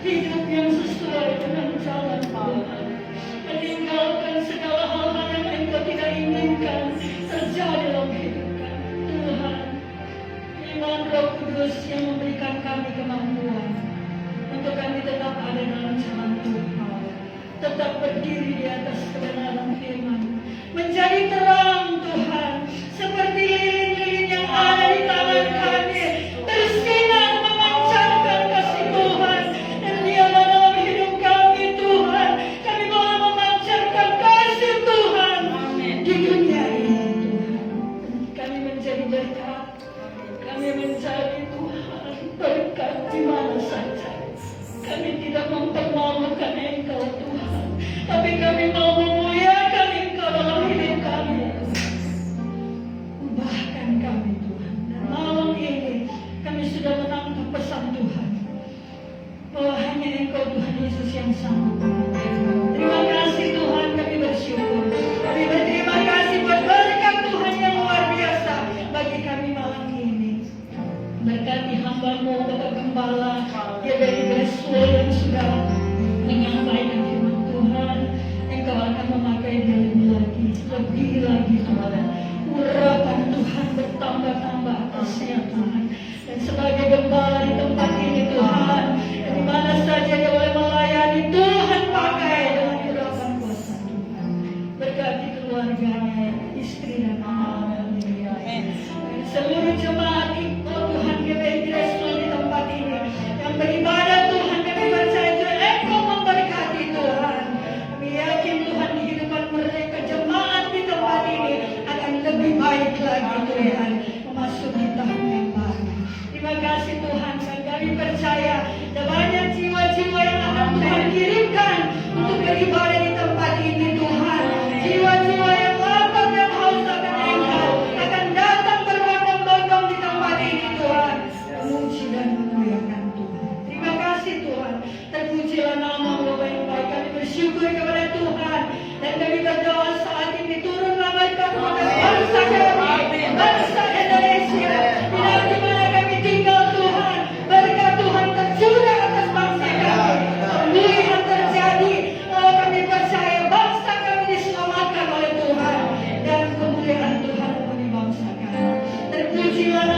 Hidup yang sesuai dengan jalan Tuhan. Meninggalkan segala hal-hal yang Engkau tidak inginkan terjadi dalam hidup kami Tuhan. Iman Roh Kudus yang memberikan kami kemampuan untuk kami tetap ada dalam jalan Tuhan, tetap berdiri di atas kebenaran firman, menjadi terang Tuhan, seperti lilin-lilin yang ada di tangan kami, bersinar memancarkan kasih Tuhan. Dan dialah dalam hidup kami Tuhan, kami boleh memancarkan kasih Tuhan di dunia ini Tuhan. Kami menjadi berkat, kami menjadi Tuhan berkat di mana saja. Kami tidak mempermalukan Engkau Tuhan, tapi kami mau memuliakan Engkau dalam hidup kami. Ubahkan kami Tuhan. Dan malam ini kami sudah menangkap pesan Tuhan, bahwa hanya Engkau Tuhan Yesus yang sanggup. Terima kasih Tuhan, kami bersyukur. Kami berterima kasih buat berkat Tuhan yang luar biasa bagi kami malam ini. Berkati hamba-Mu Bapak Gembala Geberi Besul yang sudah menyampaikan firman Tuhan. Engkau akan memakai dia lebih lagi Tuhan. Urapan Tuhan bertambah-tambah atasnya Tuhan. Dan sebagai gembala di tempat ini Tuhan, dan di mana saja dia boleh melayani, Tuhan pakai dengan urapan kuasa Tuhan. Berkati keluarganya, istri dan anak-anaknya. Dan seluruh jemaat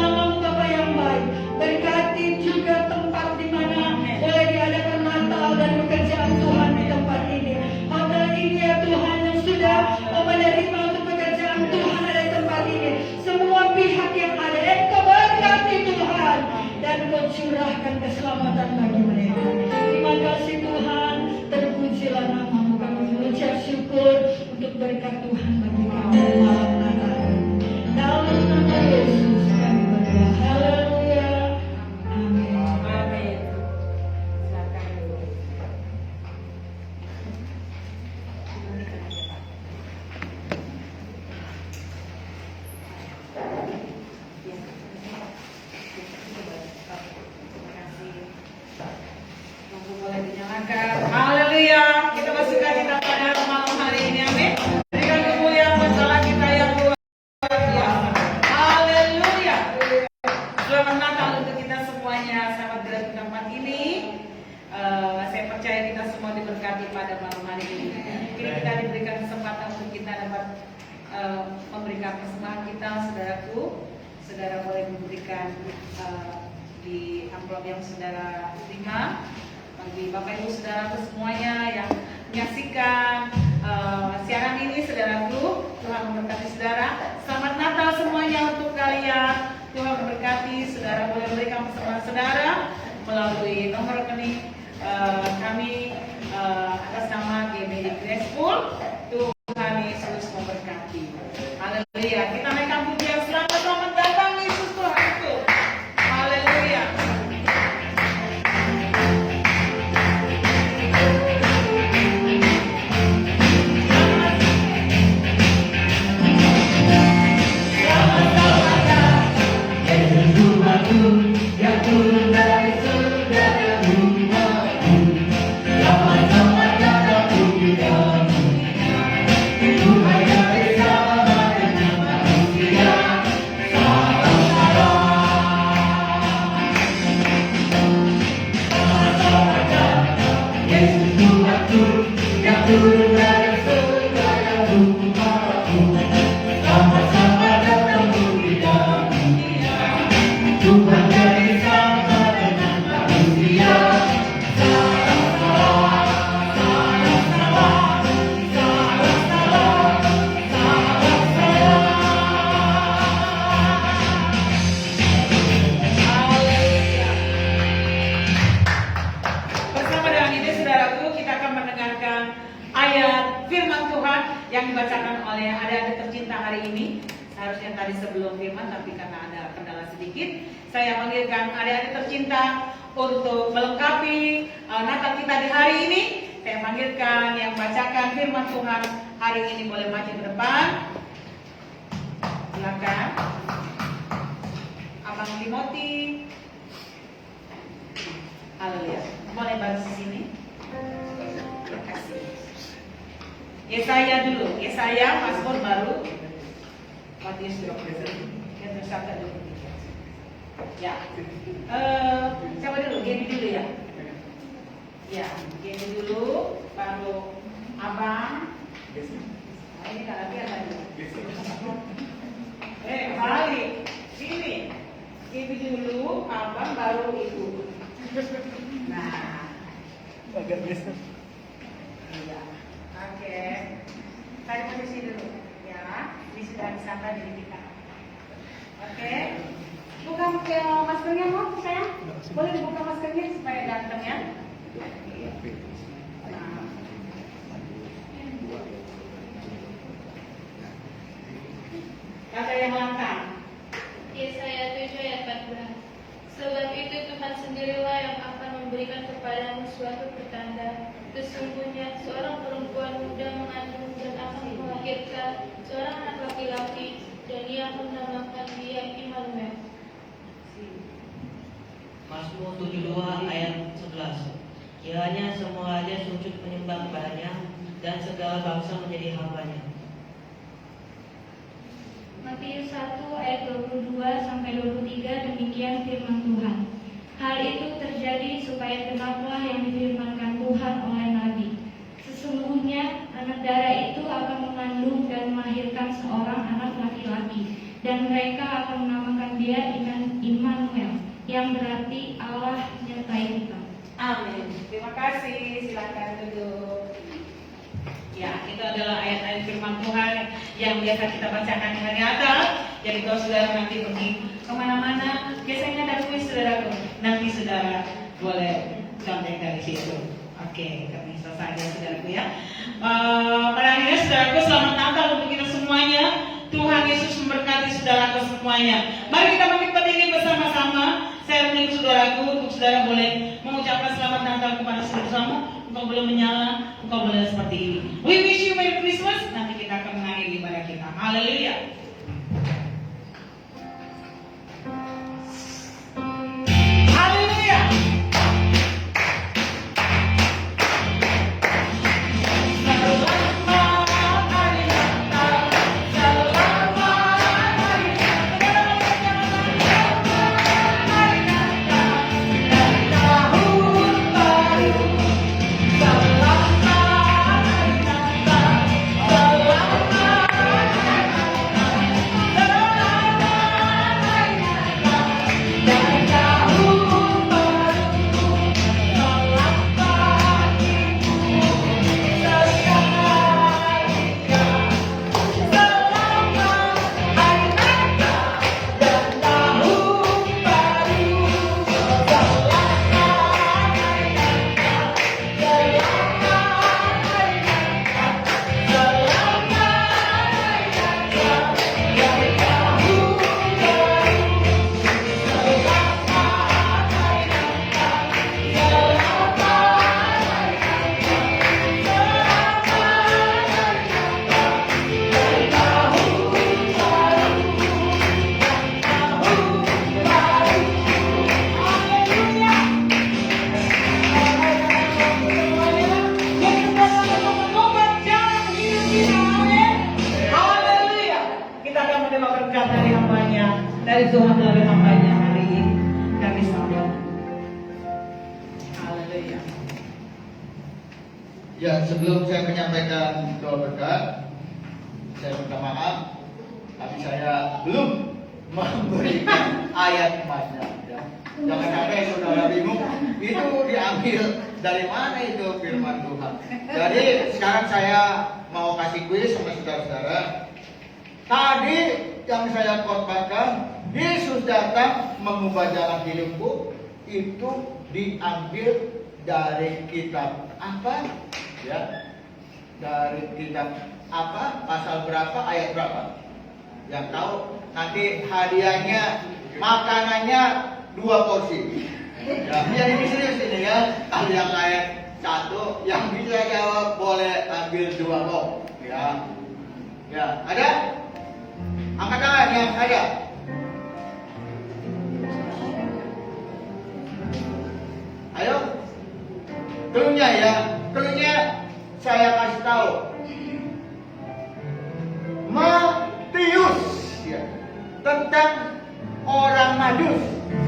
namamu Bapa yang baik. Berkati juga tempat di mana boleh diadakan Natal dan pekerjaan Tuhan di tempat ini. Hamba ini ya Tuhan yang sudah menerima untuk pekerjaan Tuhan ada di tempat ini. Semua pihak yang ada, Engkau berkati Tuhan dan Kau curahkan keselamatan bagi mereka. Terima kasih Tuhan, terpujilah namamu. Kami mengucap syukur untuk berkat Tuhan bagi kami malam Natal. Dalam nama Yesus kami berdoa. Haleluya. Amin. Amin. Silakan dulu. Lampu boleh dinyalakan. Haleluya. Kita bersuka cita pada malam hari ini. Amin. Berikan kemuliaan buat Allah kita yang luar biasa. Haleluya. Selamat Natal untuk kita semuanya. Selamat datang di tempat ini. Saya percaya kita semua diberkati pada malam hari ini. Kini kita diberikan kesempatan untuk kita dapat memberikan persembahan kita, saudaraku. Saudara boleh memberikan di amplop yang saudara terima. Bagi Bapak Ibu saudaraku semuanya yang menyaksikan siaran ini, saudaraku, Tuhan memberkati saudara. Selamat Natal semuanya untuk kalian. Tuhan memberkati. Saudara boleh memberikan persembahan saudara melalui nomor rekening kami atas nama GBI Grace School. Tuhan Yesus memberkati. Haleluya. Kita naikkan pujian selamat datang Yesus Tuhanku. Haleluya. Bersama dengan ini saudaraku, kita akan mendengarkan ayat firman Tuhan yang dibacakan oleh adik-adik tercinta hari ini. Seharusnya tadi sebelum firman, tapi karena ada kendala sedikit, saya panggilkan adik-adik tercinta untuk melengkapi Natal kita di hari ini. Saya panggilkan yang bacakan firman Tuhan hari ini boleh maju ke depan. Silakan. Abang Timothy. Haleluya. Boleh baris di sini. Terima kasih. Yesaya dulu. Yesaya Mazmur baru. Matius 20. Yang tersangka 23. Ya. Siapa dulu? Gini dulu ya. Ya, gini dulu, baru abang. Nah, ini kan latihan lagi. Balik. Sini. Gini dulu, abang baru ibu. Nah. Agak biasa. Iya. Oke. Cari posisi dulu. Ya, ini sudah disangka diri kita. Oke. Buka maskernya mau sayang? Boleh dibuka maskernya supaya ganteng ya. Nah. Kata yang lantang. Yesaya 7 ayat 14. Sebab itu Tuhan sendirilah yang akan memberikan kepadamu suatu pertanda. Sesungguhnya seorang perempuan muda mengandung dan akan melahirkan seorang anak laki-laki, dan ia akan menamakan dia Immanuel. Mazmur 72 ayat 11. Kiranya semua raja sujud menyembah kepadanya, dan segala bangsa menjadi hambanya. Matius 1 ayat 22 sampai 23, demikian firman Tuhan. Hal itu terjadi supaya genaplah yang difirmankan Tuhan oleh Nabi. Sesungguhnya anak darah itu akan mengandung dan melahirkan seorang anak laki-laki, dan mereka akan menamakan dia Immanuel, yang berarti Allah menyertai kita. Amin. Terima kasih. Silakan duduk. Ya, itu adalah ayat-ayat firman Tuhan yang biasa kita bacakan di hari Natal. Jadi kalau saudara nanti pergi kemana-mana, biasanya ada kuis saudaraku. Nanti saudara boleh contek dari situ. Oke, kami selesai ya saudaraku ya. Pada akhirnya saudaraku, selamat Natal untuk kita semuanya. Tuhan Yesus memberkati saudaraku semuanya. Mari kita bangkit berdiri bersama-sama. Saya menyuruh saudaraku untuk saudara boleh mengucapkan selamat Natal kepada saudara. Engkau boleh menyala, engkau boleh seperti ini. We wish you Merry Christmas. Nanti kita akan mengakhiri ibadah kita. Haleluya. Haleluya. Selamat hari Natal. Selamat hari Natal. Selamat hari Natal dan tahun baru. Selamat hari Natal. Selamat dari Tuhan melalui hambanya hari ini. Kami sambut. Haleluya. Ya, sebelum saya menyampaikan doa berkat, saya minta maaf, tapi saya belum memberikan ayat emasnya. Ya. Jangan sampai saudara bingung, itu diambil dari mana itu firman Tuhan. Jadi sekarang saya mau kasih kuis sama saudara-saudara. Tadi yang saya khotbahkan, Yesus datang mengubah jalan hidupku, itu diambil dari kitab apa? Ya, dari kitab apa? Pasal berapa? Ayat berapa? Yang tahu nanti hadiahnya, makanannya 2 porsi. Ya, biar ini serius ini ya. Kalau yang ayat 1, yang bisa jawab boleh ambil 2 kok. Ya, ya, ada? Angkat tangan yang ada. Ayo, cluenya ya, cluenya saya kasih tahu. Matius, ya, tentang orang Majus,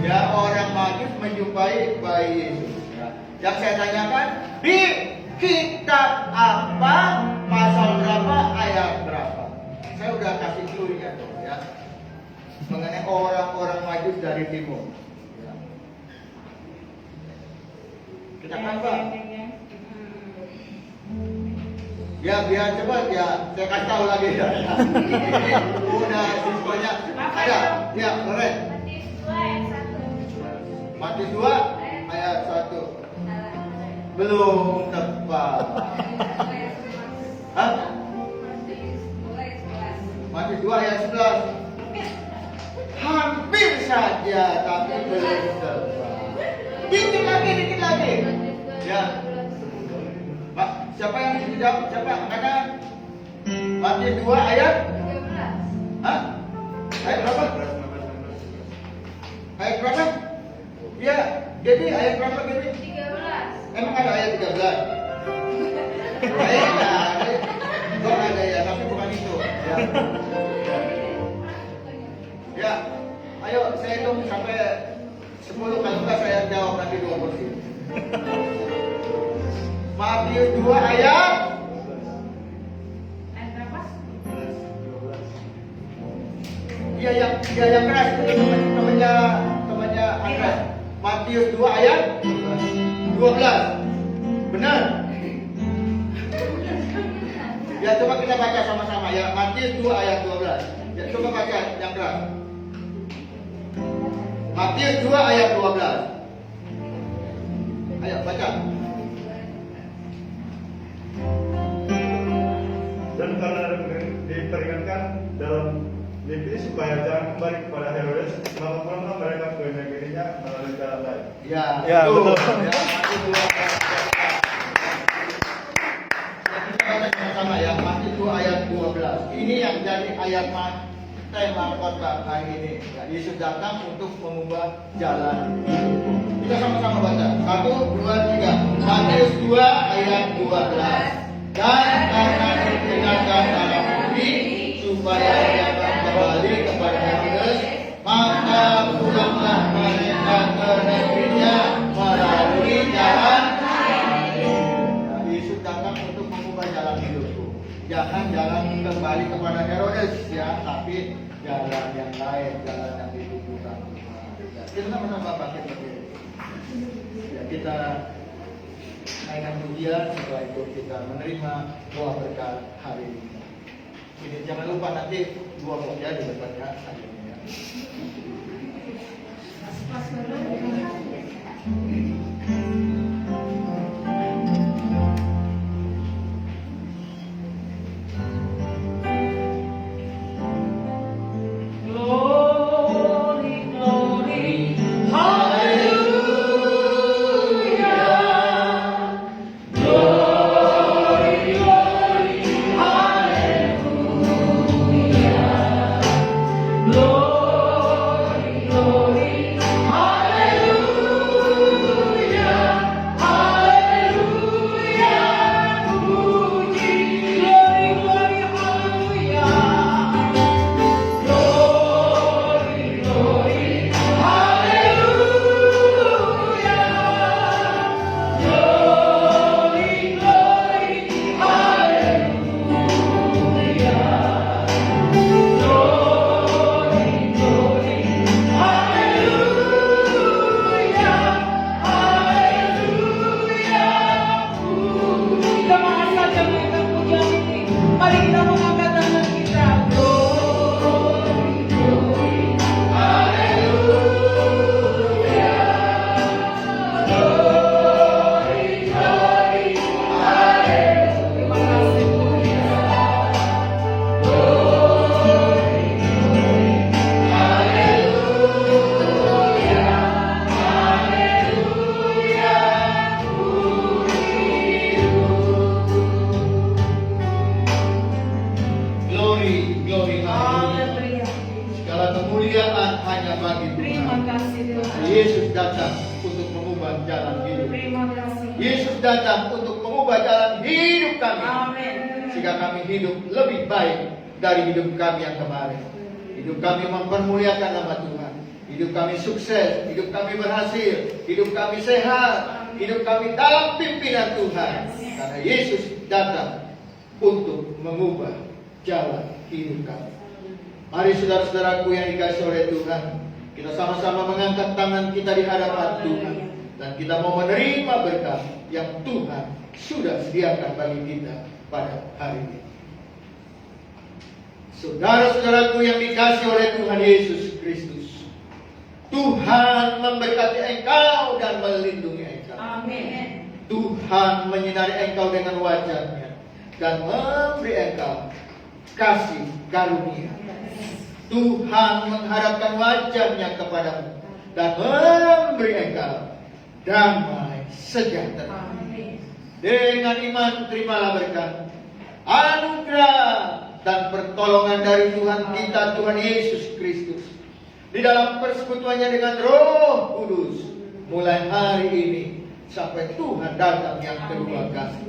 ya, orang Majus menjumpai bayi Yesus. Ya. Yang saya tanyakan, di kitab apa, pasal berapa, ayat berapa? Saya udah kasih cluenya tuh, ya, mengenai orang-orang Majus dari timur. Ya. Kita apa? Ya biar cepat ya, saya kasih tahu lagi ya. Udah siswanya ada, ya boleh. Matius 2 ayat 1. Belum tepat. Hah? Matius 2 ayat 11. Hampir saja tapi belum tepat. Dikit lagi. Ya. Pak, siapa yang bisa jawab? Siapa? Karena Matius 2 ayat 13. Hah? Ayat berapa? Ayat berapa? Ya, jadi ayat berapa jadi? 13. Emang ada ayat 13? Ayat ada. Kok ada ya, tapi bukan itu. Ya. Ya. Ayo, saya hitung sampai 10, kalau enggak saya jawab nanti 2 porsi. Matius 2 ayat Ayat berapa? dia yang keras itu temannya Andreas. Matius 2 ayat 12. Benar? Ya coba kita baca sama-sama ya. Matius 2 ayat 12. Ya coba baca yang keras. Matius 2 ayat 12. Ayo baca. Dan karena diperingatkan dalam mimpi supaya jangan kembali kepada Herodes, maka pulanglah mereka ke negerinya melalui jalan lain. Ya, Ya, betul. Ya, Matius 2 ayat 12. Ya, kita baca sama-sama ya. Matius 2 ayat 12. Ini yang jadi ayat tema khotbah hari ini. Ya, Yesus datang untuk mengubah jalan hidupku. Kita sama-sama baca. 1, 2, 3. Matius 2 ayat 12. Dan karena diperingatkan dalam mimpi supaya jangan kembali kepada Herodes, maka pulanglah mereka ke negerinya melalui jalan. Ya, Yesus datang untuk mengubah jalan hidupku. Jangan jalan kembali kepada Herodes ya, tapi jalan yang lain, jalan yang ditujukan Tuhan. Ya, kita sama-sama bangkit berdiri. Ya, kita naikkan pujian, setelah itu kita menerima doa berkat hari ini. Ini jangan lupa nanti dua pujian di depannya hari ini ya. Glory, glory, hallelujah. Glory, glory, hallelujah. Glory, glory, hallelujah. Hallelujah. Puji, glory, glory, hallelujah. Glory, glory, hallelujah. Glory, glory, hallelujah. Glory, glory, hallelujah. Kita mengangkat dengan pujian ini. Mari kita mengangkat tangan kita. Glory, glory, hallelujah. Glory, glory, hallelujah. Terima kasih Tuhan. Glory, glory, hallelujah. Glory, glory, hallelujah. Haleluya. Segala kemuliaan hanya bagi Terima Tuhan. kasih Tuhan. Yesus datang untuk mengubah jalan hidup. Terima kasih. Yesus datang untuk mengubah jalan hidup kami. Amin. Sehingga kami hidup lebih baik dari hidup kami yang kemarin. Hidup kami mempermuliakan nama Tuhan. Hidup kami sukses, hidup kami berhasil, hidup kami sehat, hidup kami dalam pimpinan Tuhan. Karena Yesus datang untuk mengubah jalan hidup kami. Mari saudara-saudaraku yang dikasihi oleh Tuhan, kita sama-sama mengangkat tangan kita di hadapan Tuhan. Dan kita mau menerima berkat yang Tuhan sudah sediakan bagi kita pada hari ini. Saudara-saudaraku yang dikasihi oleh Tuhan Yesus Kristus, Tuhan memberkati engkau dan melindungi engkau. Amin. Tuhan menyinari engkau dengan wajah-Nya dan memberi engkau kasih karunia. Tuhan menghadapkan wajah-Nya kepadamu dan memberi engkau damai sejahtera. Amin. Dengan iman terimalah berkat, anugerah dan pertolongan dari Tuhan kita, Tuhan Yesus Kristus, di dalam persekutuannya dengan Roh Kudus, mulai hari ini sampai Tuhan datang yang kedua kali.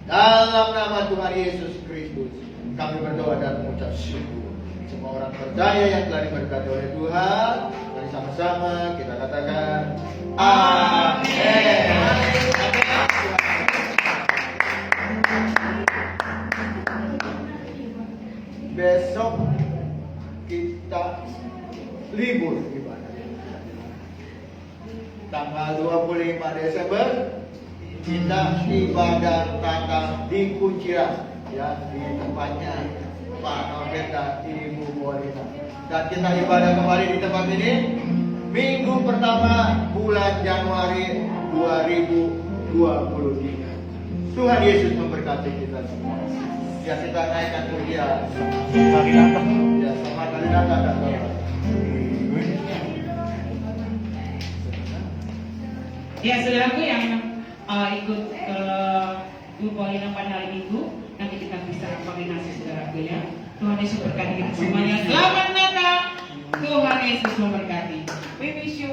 Dalam nama Tuhan Yesus Kristus, kami berdoa dan mengucap syukur. Semua orang percaya yang telah diberkati oleh Tuhan, mari sama-sama kita katakan amin. Besok kita tanggal 25 Desember kita ibadah Natal di Kunciran, ya, di tempatnya Pak Novel dan Ibu Bolina. Dan kita ibadah kembali di tempat ini minggu pertama bulan Januari 2023. Tuhan Yesus memberkati kita semua. Ya, kita naikkan pujian. Ya, selamat hari Natal dan Bapak. Ya, saudaraku yang ikut ke Bu Paulina pada hari Minggu, nanti kita bisa koordinasi saudaraku ya. Tuhan Yesus berkati kita semuanya. Selamat Natal. Tuhan Yesus memberkati. We wish you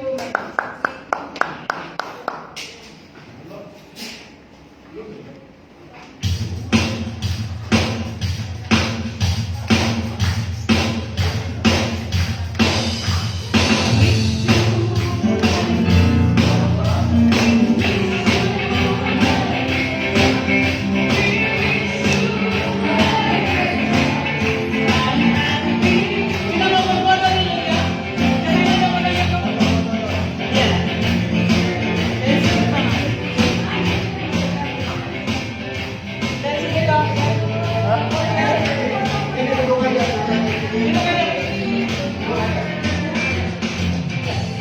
kita mau berfoto dulu ya. Jangan ada fotonya kamu. Ya. Dari sini dong. Ini duduk aja.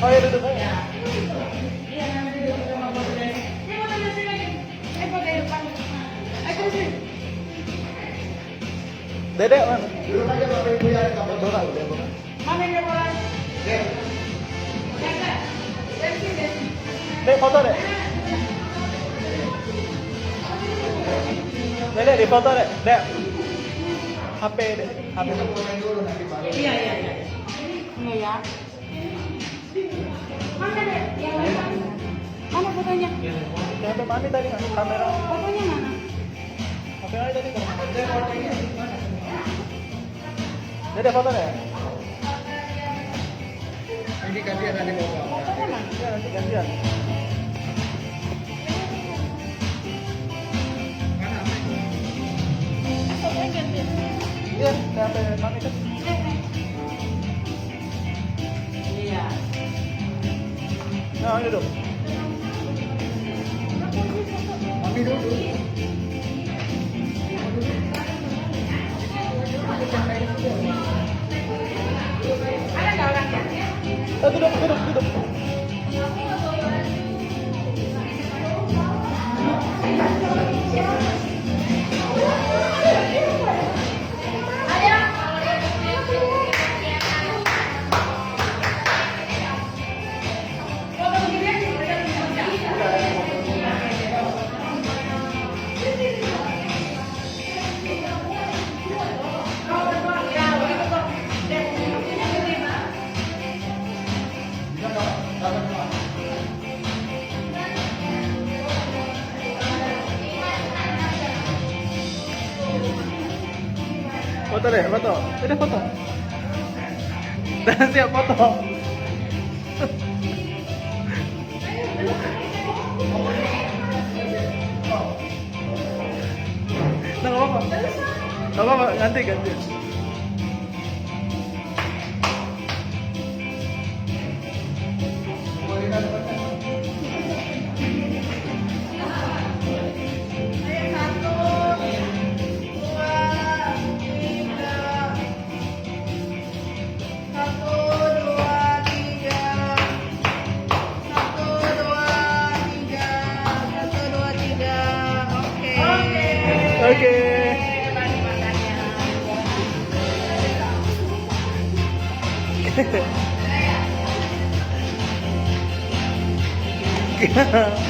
Oh ya duduk aja. Iya nanti kita mau foto dari sini. Ini foto dari sini lagi. Foto dari depan. Ayo ke sini. Dedek mana? Duduk aja Bapak Ibu ya, kabar Bola doa. udah bola. Mana yang bola? Dek, Dek foto dek. Dedek di foto dek. Dek. HP dek. HP. kita mulai dulu nanti Pak. Iya iya iya. Ini ya. Mana deh? Yang mana fotonya? Ya, HP mana tadi kan? Kamera. Fotonya mana? HP mana tadi kan? Dedek foto dek. Ini gantian nanti Bapak. Fotonya mana? Ya nanti gantian. Fotonya gantian. Iya, HP mana kan? Iya. Nah, ini duduk. Mami duduk. Ada nggak orangnya? Duduk, duduk, duduk. Foto deh, foto. Udah foto. Dan siap foto. Nah, nggak apa-apa. Nggak apa-apa, ganti, ganti. Oke. Oke.